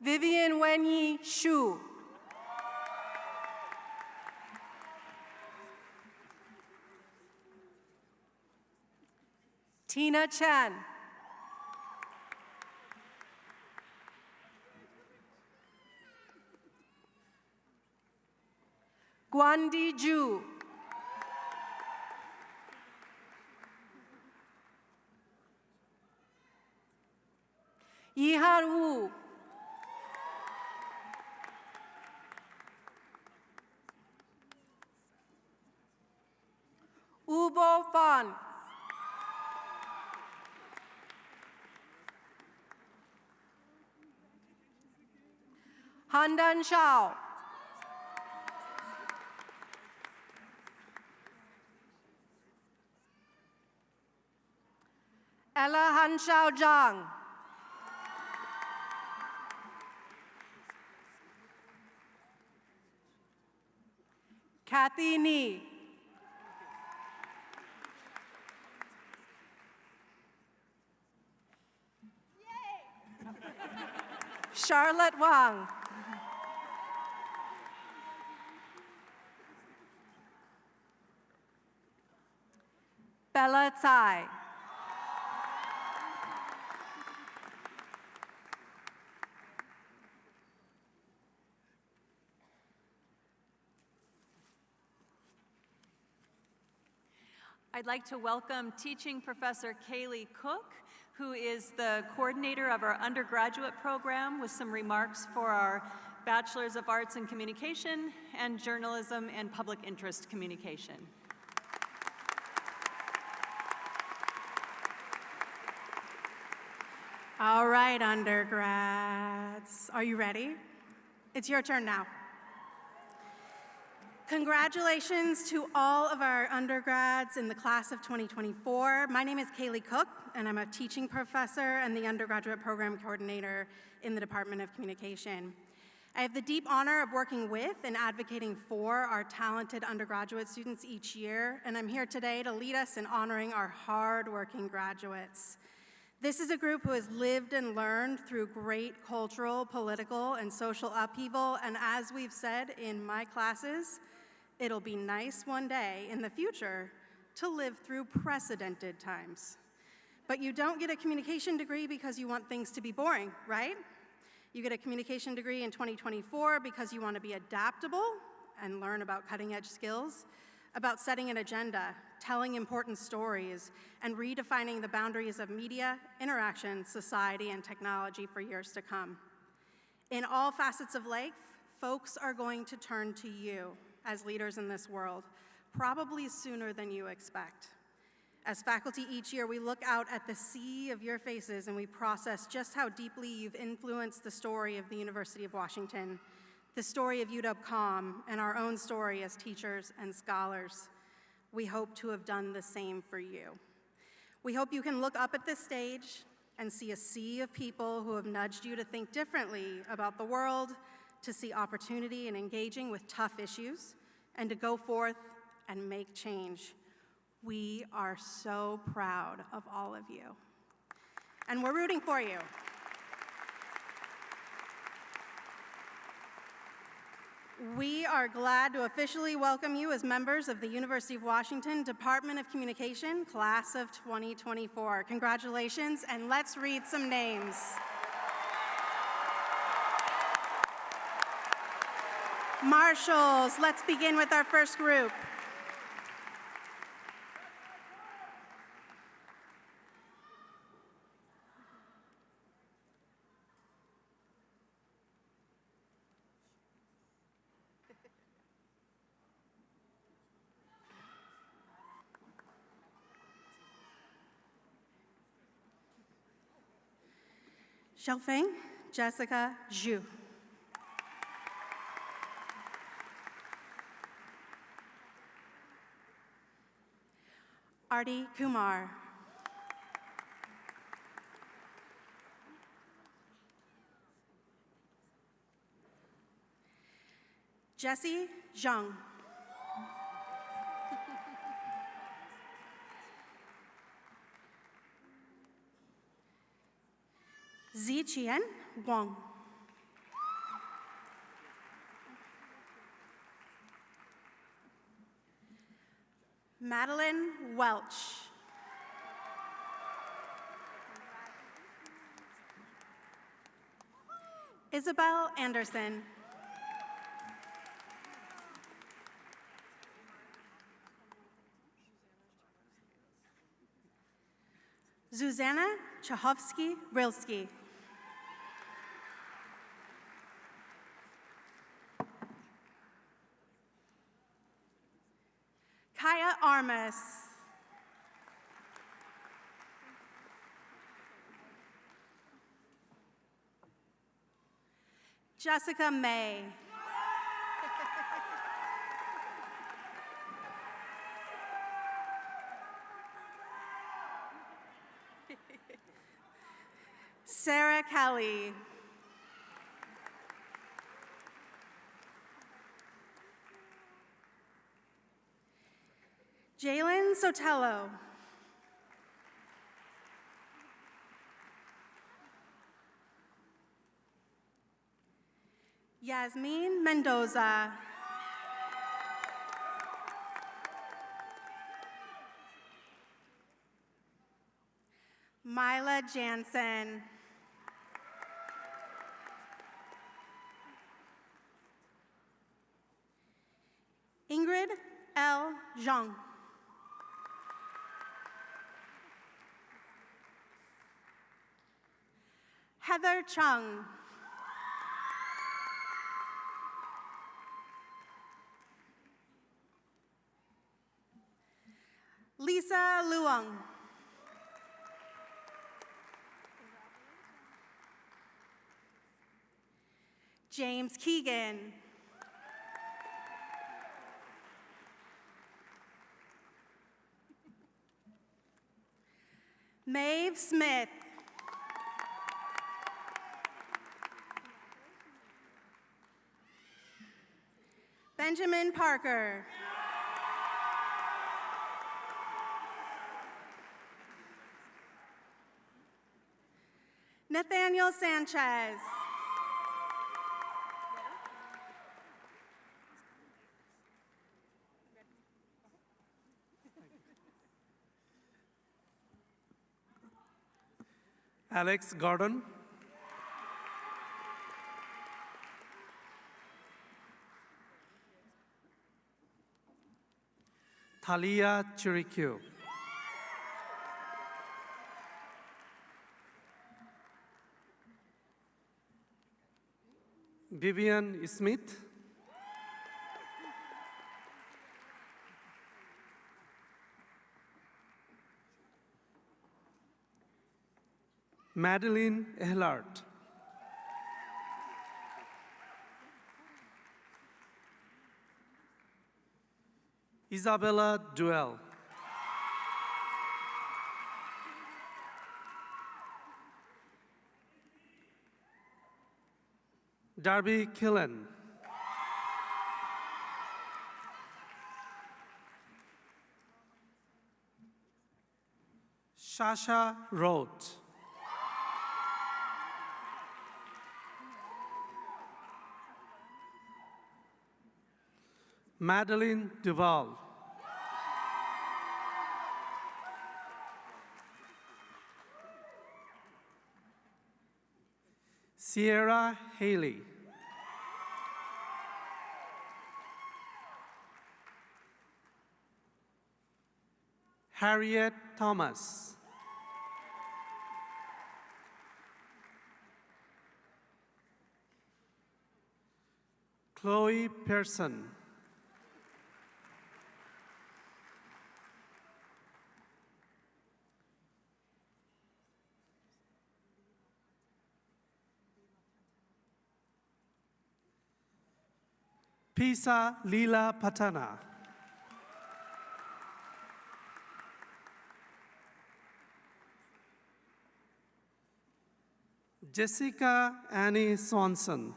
Vivian Wenyi Shu. Tina Chen. Guandi Zhu. Yihan Wu. Ubo Fan. Handan Shao. Ella Han Shao Zhang. Kathy Nee. Charlotte Wang. Bella Tsai. I'd like to welcome teaching professor Kaylee Cook, who is the coordinator of our undergraduate program, with some remarks for our Bachelors of Arts in Communication and Journalism and Public Interest Communication. All right, undergrads, are you ready? It's your turn now. Congratulations to all of our undergrads in the class of 2024. My name is Kaylee Cook, and I'm a teaching professor and the undergraduate program coordinator in the Department of Communication. I have the deep honor of working with and advocating for our talented undergraduate students each year, and I'm here today to lead us in honoring our hard-working graduates. This is a group who has lived and learned through great cultural, political, and social upheaval, and as we've said in my classes, it'll be nice one day in the future to live through precedented times. But you don't get a communication degree because you want things to be boring, right? You get a communication degree in 2024 because you want to be adaptable and learn about cutting-edge skills, about setting an agenda, telling important stories, and redefining the boundaries of media, interaction, society, and technology for years to come. In all facets of life, folks are going to turn to you as leaders in this world, probably sooner than you expect. As faculty each year, we look out at the sea of your faces and we process just how deeply you've influenced the story of the University of Washington, the story of UW-COM, and our own story as teachers and scholars. We hope to have done the same for you. We hope you can look up at this stage and see a sea of people who have nudged you to think differently about the world, to see opportunity in engaging with tough issues, and to go forth and make change. We are so proud of all of you. And we're rooting for you. We are glad to officially welcome you as members of the University of Washington Department of Communication, class of 2024. Congratulations, and let's read some names. Marshals, let's begin with our first group. Xiaofeng Jessica Zhu. Arti Kumar. Jessie Zhang. Ziqian Wang. Madeline Welch. Isabel Anderson. Zuzana Chahovsky-Rilsky. Kaya Armas. Jessica May. Sarah Kelly. Jalen Sotelo. Yasmin Mendoza. Mila Jansen. Ingrid L. Zhang. Heather Chung. Lisa Luong. James Keegan. Maeve Smith. Benjamin Parker. Nathaniel Sanchez. Alex Gordon. Thalia Chirikyu. Vivian Smith. Madeline Ehlert. Isabella Duell. Darby Killen. Shasha Roth. Madeline Duval. Sierra Haley. Harriet Thomas. Chloe Pearson. Pisa Leela Patana. Jessica Annie Swanson.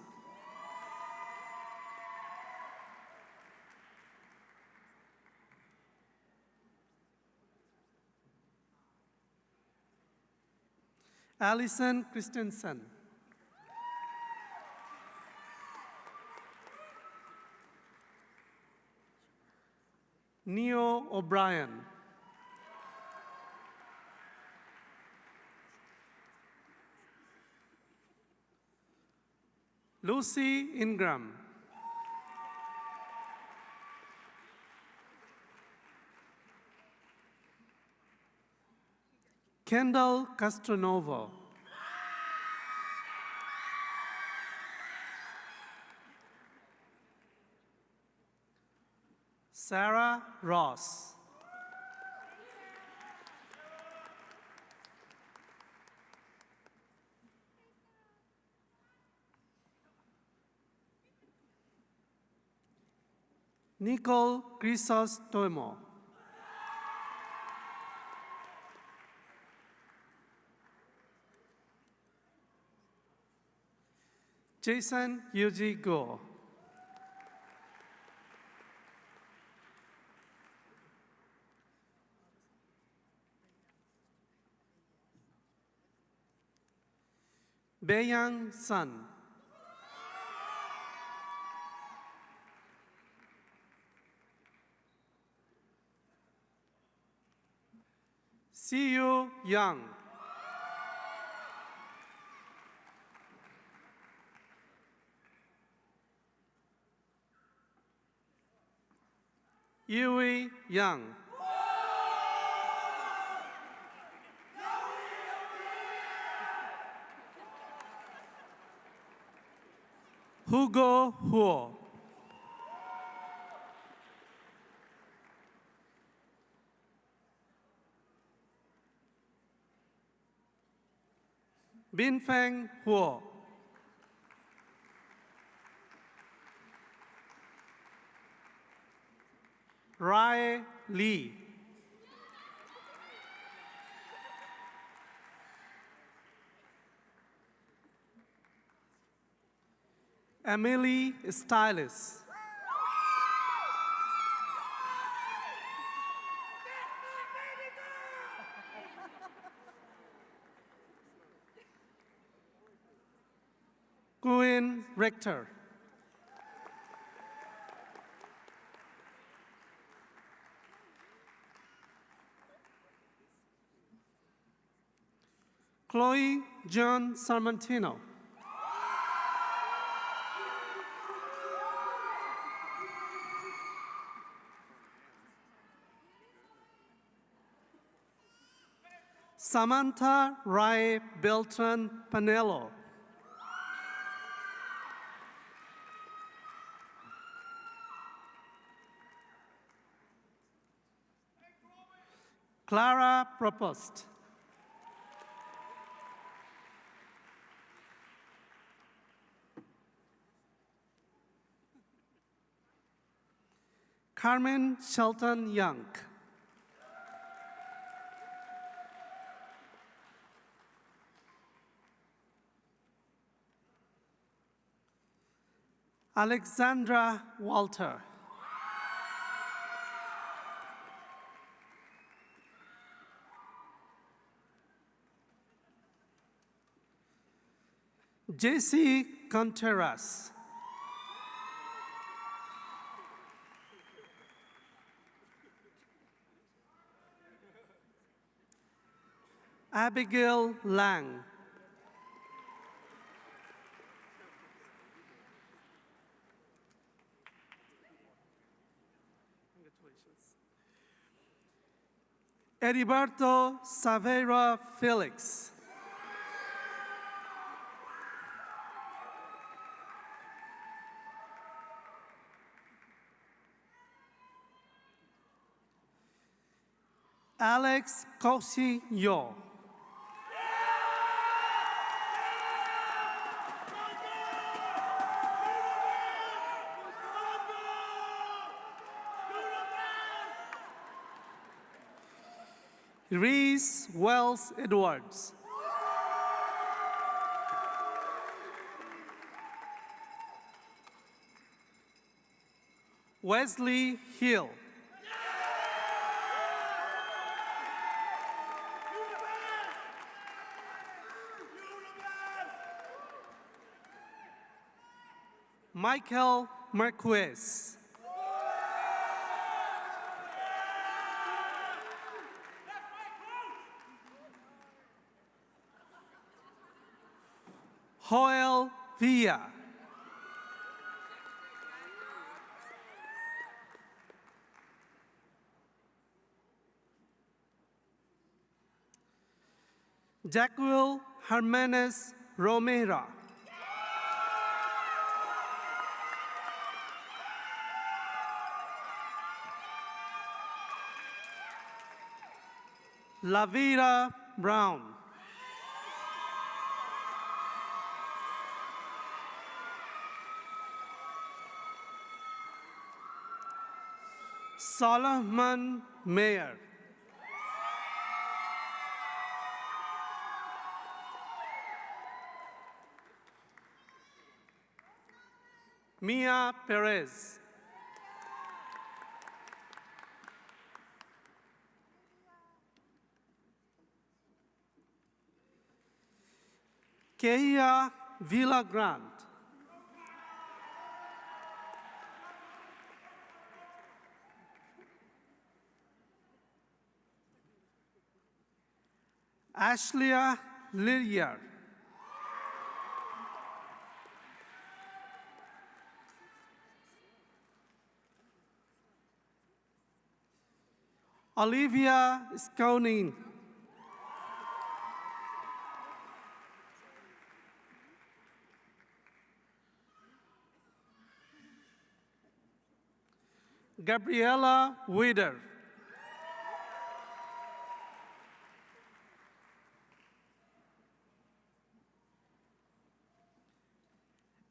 Allison Christensen. Neo O'Brien. Lucy Ingram. Kendall Castronovo. Sarah Ross. Nicole Chrysostomo. Jason Yuji Go. Baeyang Sun. Siyu Yang. Yui Yang. Hugo Huo. Binfeng Huo. Rai Li. Emily Stylis. Quinn Richter. Chloe John Sarmantino. Samantha Rai Beltran Panelo. Clara Propost. Carmen Shelton Young. Alexandra Walter. JC Contreras. Abigail Lang. Heriberto Savera Felix. Alex Kosi Yo. Reese Wells Edwards. Wesley Hill. Michael Marquez. Joel Villa. Jacquel Jimenez Romero. Lavira Brown. Solomon Mayer. Mia Perez. Keia Villagrant. Ashlia Lillier. Olivia Sconin. Gabriella Wider.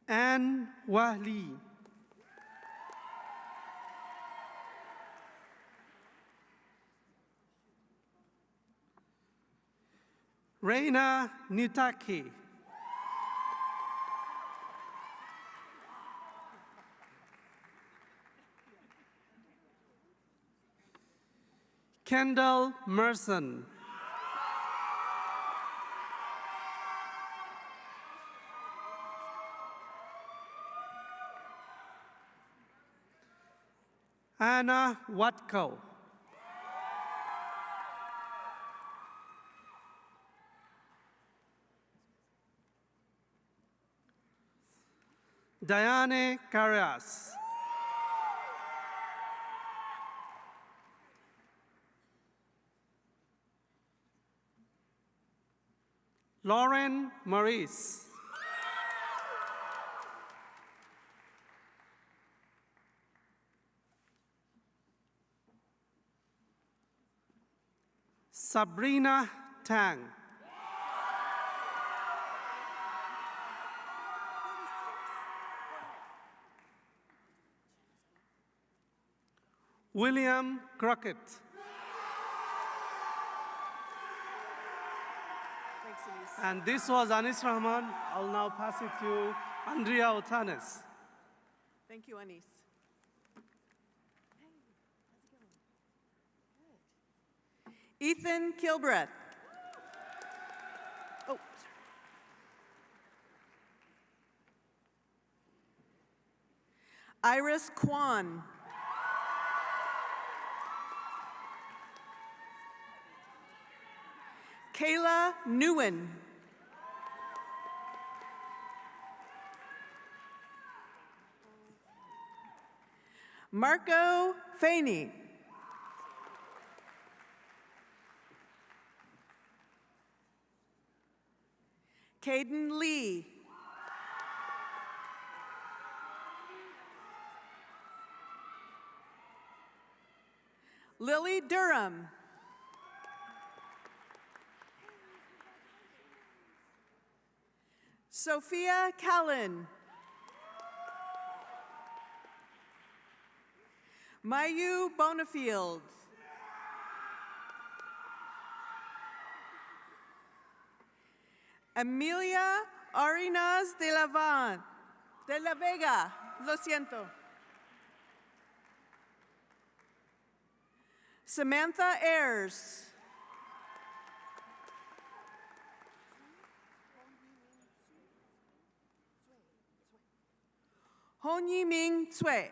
Anne Wahli. Reina Nitaki. Kendall Merson. Anna Watko. Diane Carras. Lauren Maurice. Sabrina Tang. William Crockett. And this was Anis Rahman. I'll now pass it to Andrea Otanes. Thank you, Anis. Ethan Kilbreth. Oh, sorry. Iris Kwan. Kayla Nguyen. Marco Faney. Caden Lee. Lily Durham. Sophia Callan. Mayu Bonifield. Emilia Arenas de la Vega. Lo siento. Samantha Ayers. Hon Ming Tsui.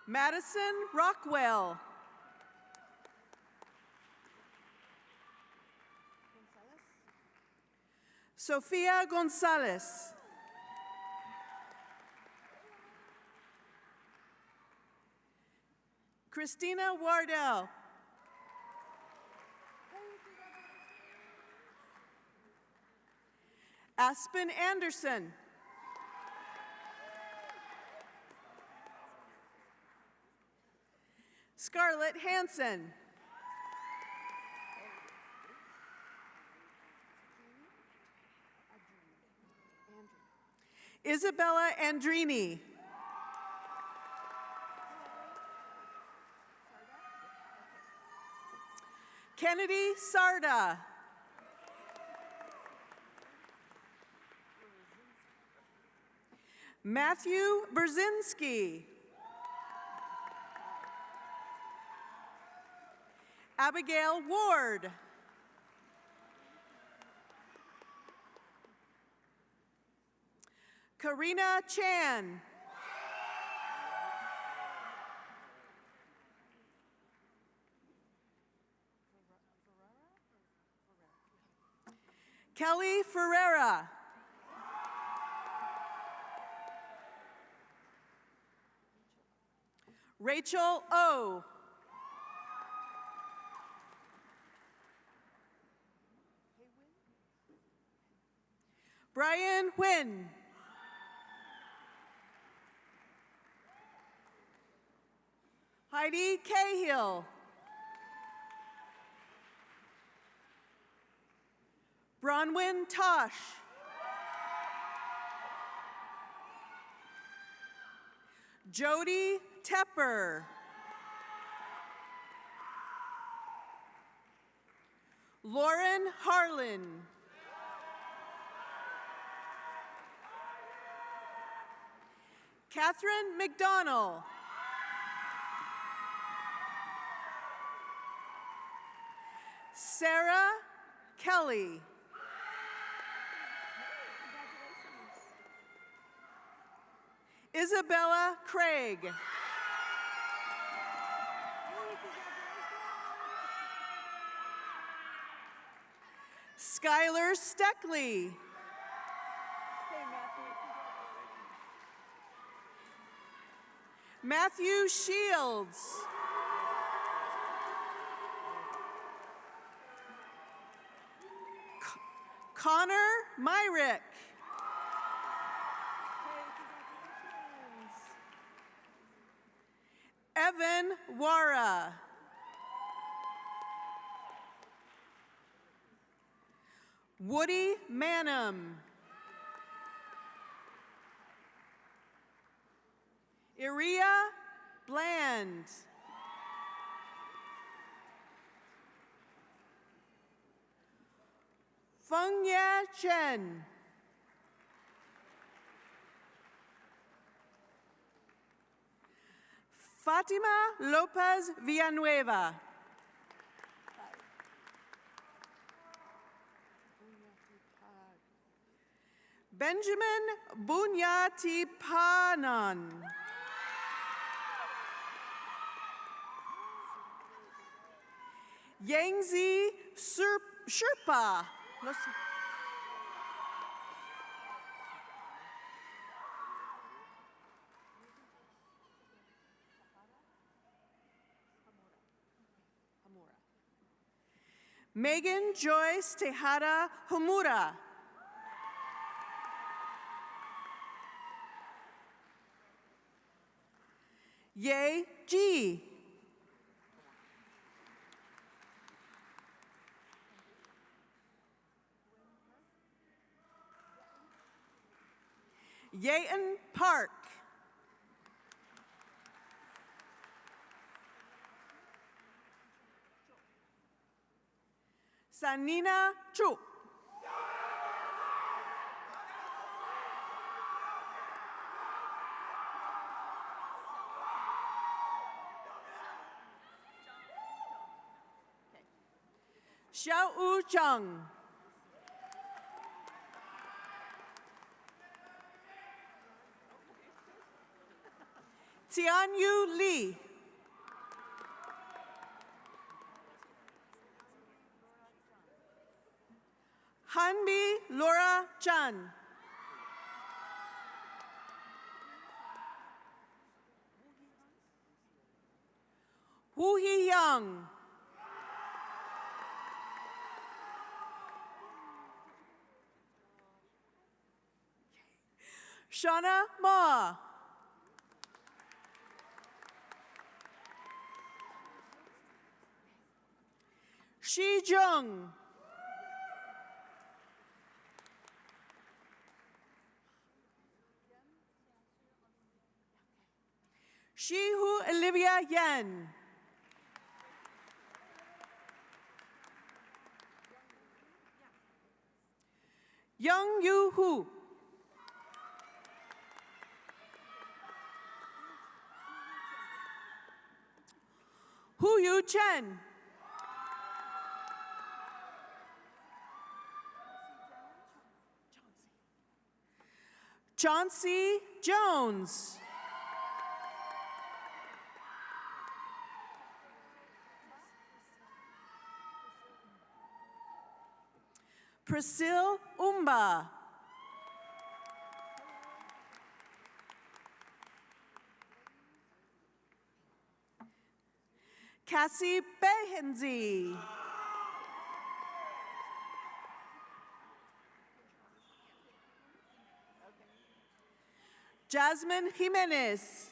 Madison Rockwell. Sofia Gonzalez. Christina Wardell. Aspen Anderson. Scarlett Hansen. Isabella Andrini. Kennedy Sarda. Matthew Brzezinski. Abigail Ward. Karina Chan. Kelly Ferreira. Rachel O. Brian Huynh. Heidi Cahill. Bronwyn Tosh. Jody Tepper. Lauren Harlan. Catherine McDonnell. Sarah Kelly. Isabella Craig. Skylar Steckley. Matthew Shields. Connor Myrick. Evan Wara. Woody Manham. Iria Bland. Fengya Chen. Fatima Lopez Villanueva. Benjamin Bunyatipanan. Yangzi Sherpa. Megan Joyce Tejada Homura. Ye Ji. Yaten Park. Sanina Chu. Xiao Zhang. Tianyu Li. Hanbi Laura Chan. Wu Hee Young. Shauna Ma. Shi Jung. Shihu Olivia Yen. Young Yu Hu. Hu Yu Chen. Chauncey Jones. Priscilla Umba. Cassie Behenzi. Jasmine Jimenez.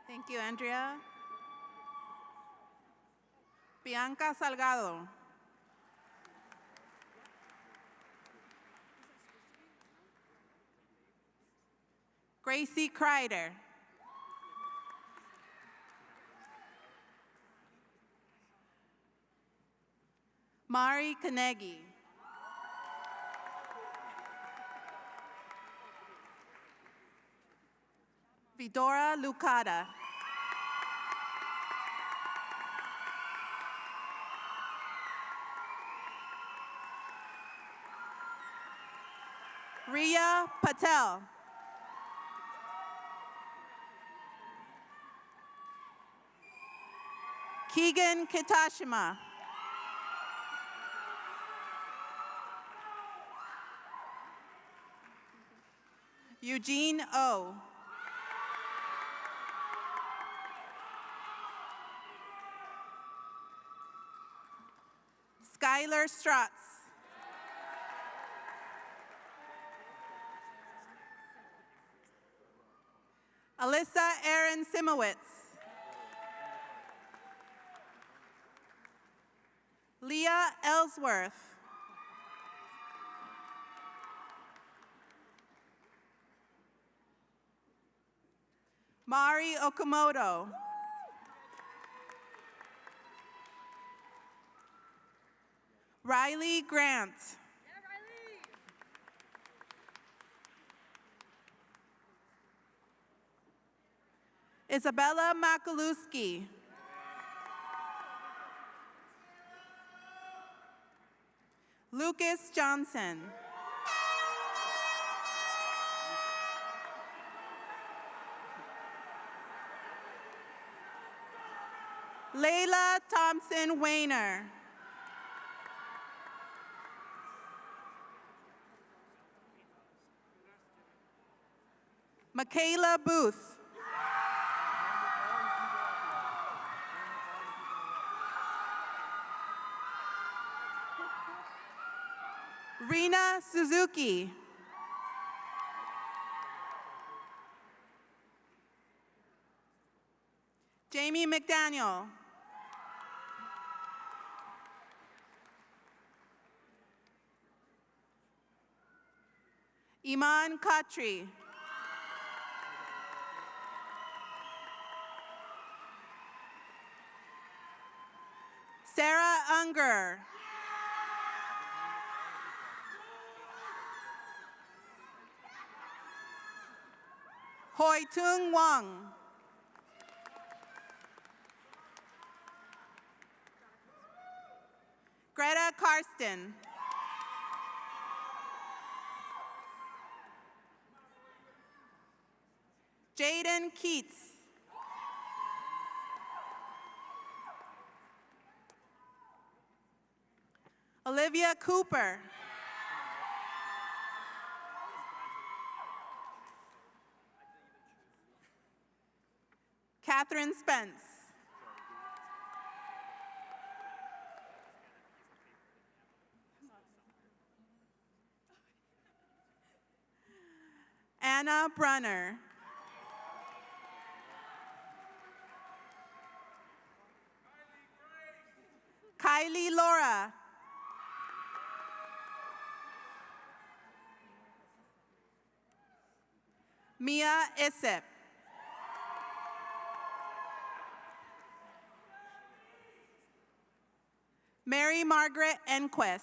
Thank you, Andrea. Bianca Salgado. Gracie Kreider. Mari Kanegi. Vidora Lucada. Riya Patel. Keegan Kitashima. Eugene O. Skylar Strutz. Alyssa Aaron Simowitz. Leah Ellsworth. Mari Okamoto. Riley Grant. Isabella Makalewski. Lucas Johnson. Layla Thompson Wayner. Michaela Booth. Rena Suzuki. Jamie McDaniel. Iman Khatri. Sarah Unger. Hoi Tung Wang. Greta Karsten. Jaden Keats. Olivia Cooper. Catherine Spence. Anna Brunner. Kylie Laura. Mia Isip. Mary Margaret Enquist.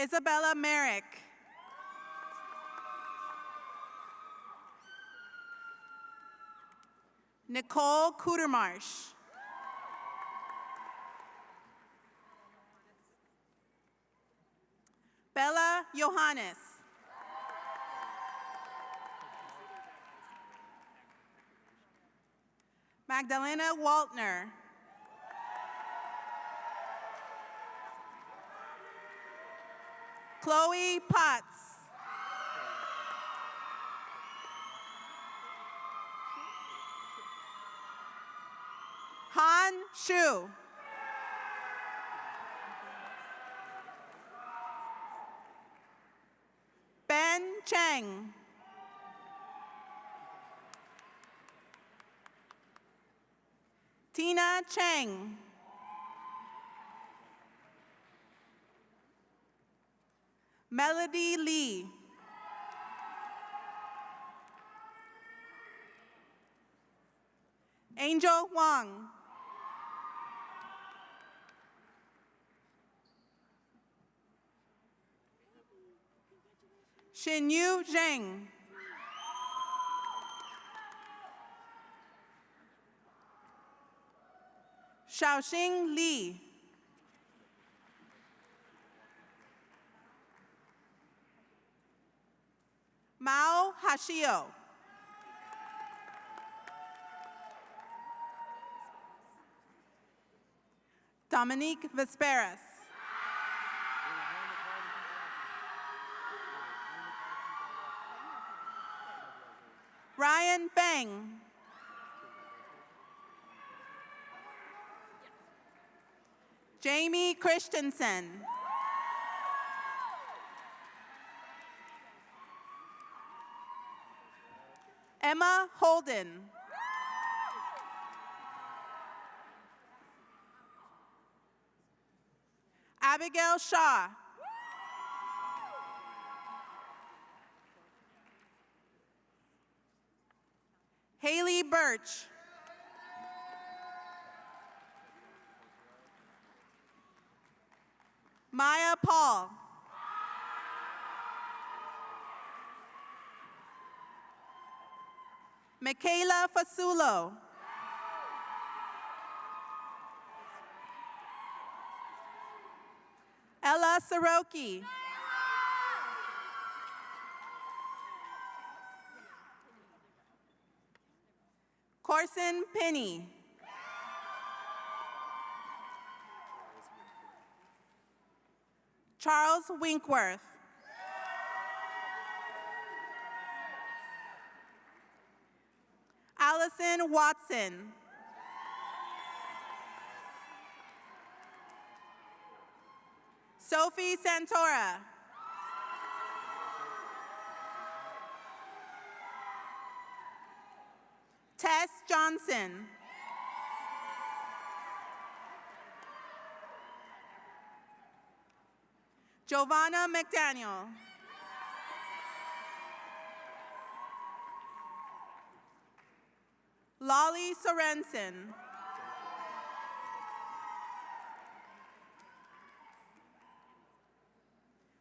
Isabella Merrick. Nicole Kudermarsh. Bella Johannes. Magdalena Waltner. Chloe Potts. Han Shu. Ben Cheng. Tina Cheng. Melody Lee. Angel Wang. Xinyu Zheng. Xiaoxing Li. Mao Hashio. Dominique Vesperas. Ryan Feng. Jamie Christensen. Emma Holden. Abigail Shaw. Haley Birch. Maya Paul. Michaela Fasulo. Ella Soroki. Corson Penny. Charles Winkworth. Allison Watson. Sophie Santora. Tess Johnson. Giovanna McDaniel. Lolly Sorensen.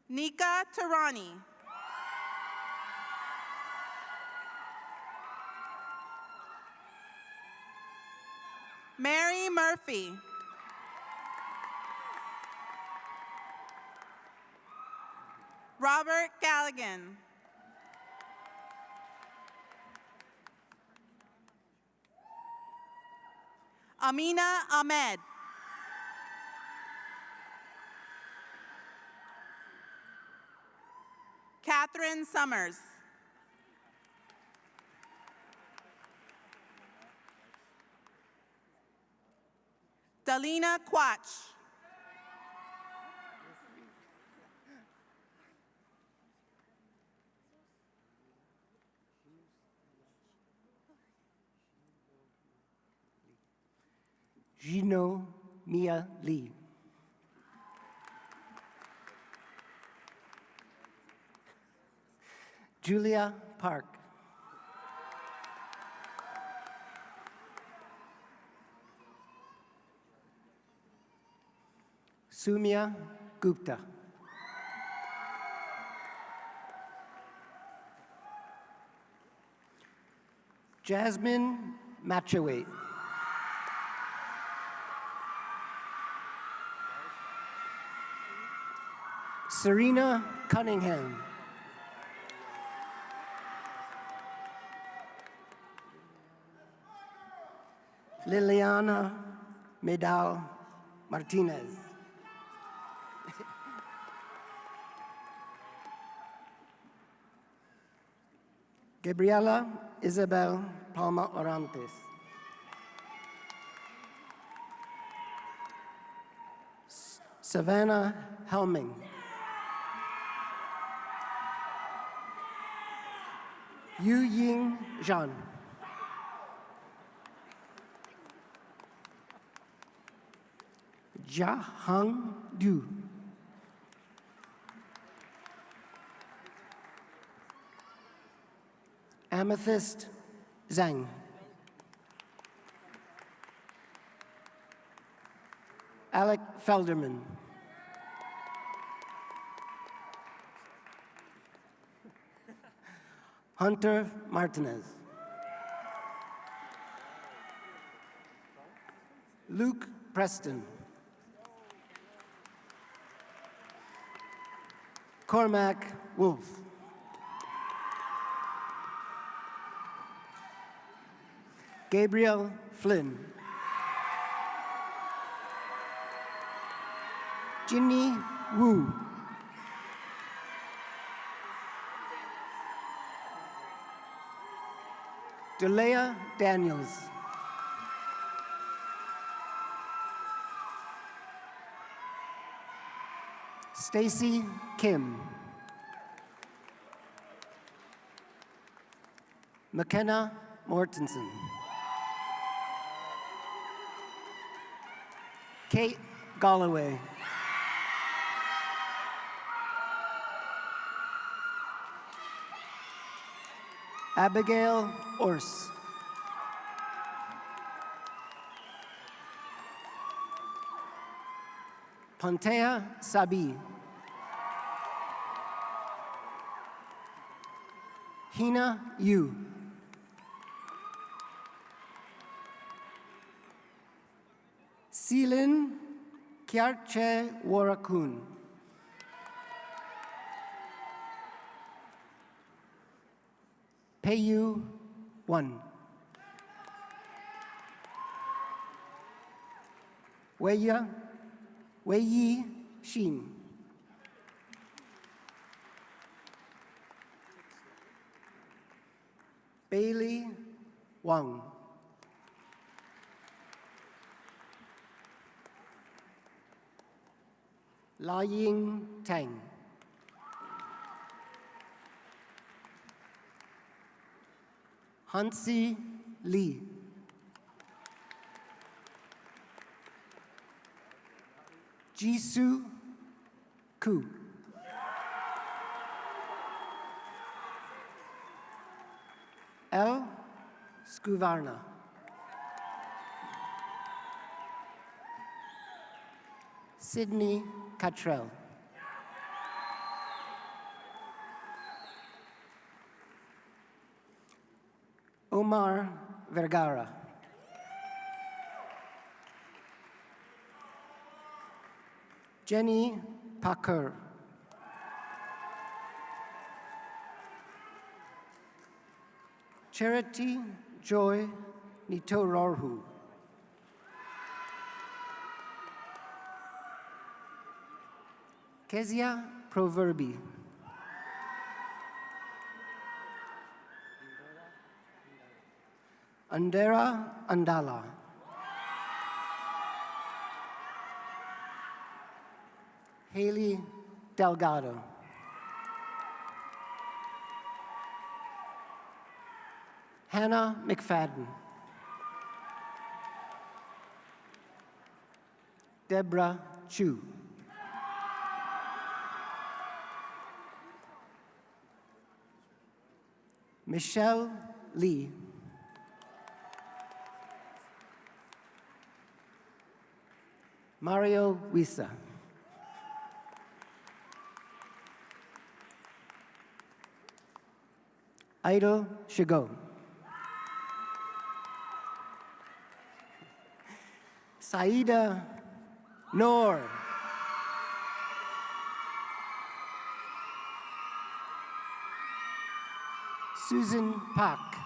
Nika Tarani. Mary Murphy. Robert Galligan. Amina Ahmed. Catherine Summers. Dalina Quach. Gino Mia Lee. Julia Park. Sumya Gupta. Jasmine Matchaway. Serena Cunningham. Liliana Medal Martinez. Gabriela Isabel Palma Orantes. Savannah Helming. Yu Ying Zhan. Jia Hang Du. Amethyst Zhang. Alec Felderman. Hunter Martinez. Luke Preston. Cormac Wolf. Gabriel Flynn. Jinny Wu. Delea Daniels. Stacy Kim. McKenna Mortensen. Kate Galloway. Abigail Ors. Pontea Sabi. Hina Yu. Silin Kyarche Warakun. Payu 1. Wei Shin. Bailey Wang. La Ying Tang. Hansi Lee. Jisoo Koo. L. Scuvarna. Sydney Cottrell. Omar Vergara. Jenny Packer. Charity Joy Nitororhu. Kezia Proverbi. Andera Andala. Haley Delgado. Hannah McFadden. Deborah Chu. Michelle Lee. Mario Wisa. Idol Shigo. Saida Noor. Susan Pak.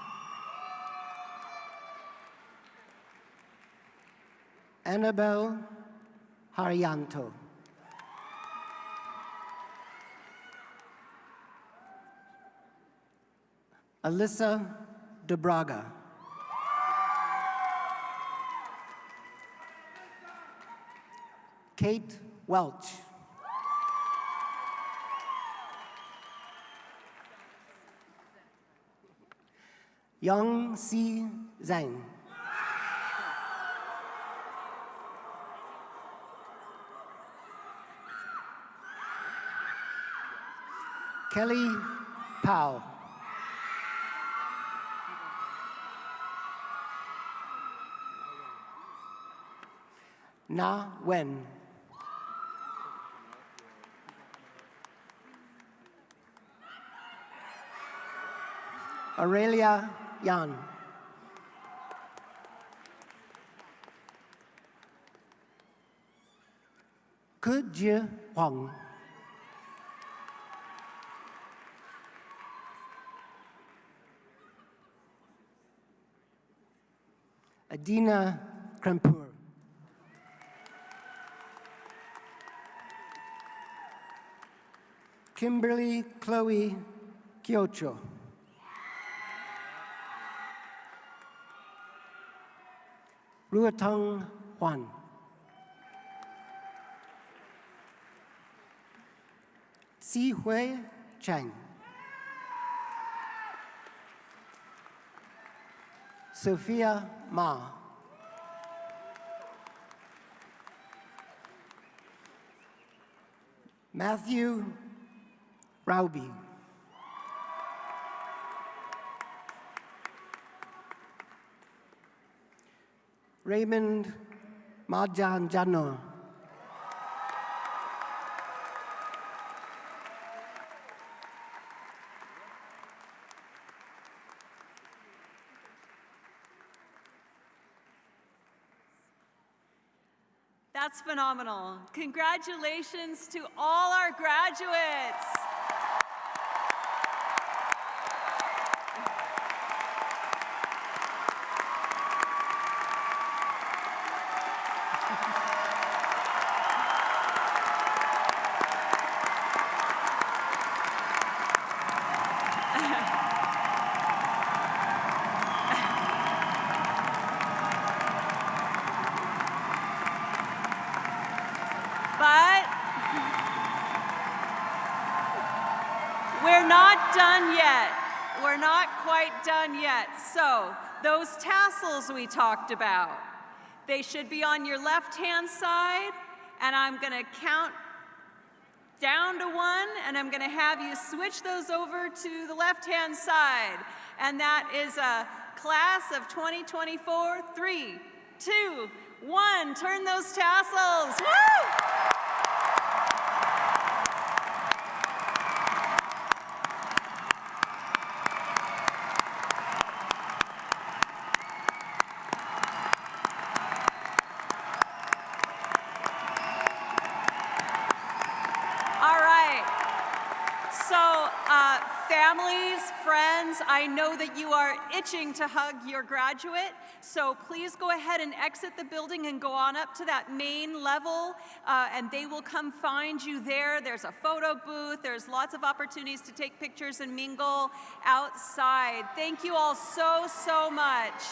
Annabelle Haryanto. Alyssa De Braga. Kate Welch. Young Si Zhang. Kelly Powell. Na Wen. Aurelia Yan. Ke Jie Huang. Adina Krempur. Kimberly Chloe Kyocho. Ruatong Juan. Si Hui Chang. Sophia Ma. Matthew Rauby. Raymond Majan Jano. That's phenomenal. Congratulations to all our graduates. But we're not done yet. We're not quite done yet. So those tassels we talked about, they should be on your left-hand side, and I'm going to count down to 1, and I'm going to have you switch those over to the left-hand side. And that is a class of 2024, 3, 2, 1. Turn those tassels. Woo! Families, friends, I know that you are itching to hug your graduate, so please go ahead and exit the building and go on up to that main level, and they will come find you there. There's a photo booth. There's lots of opportunities to take pictures and mingle outside. Thank you all so, so much.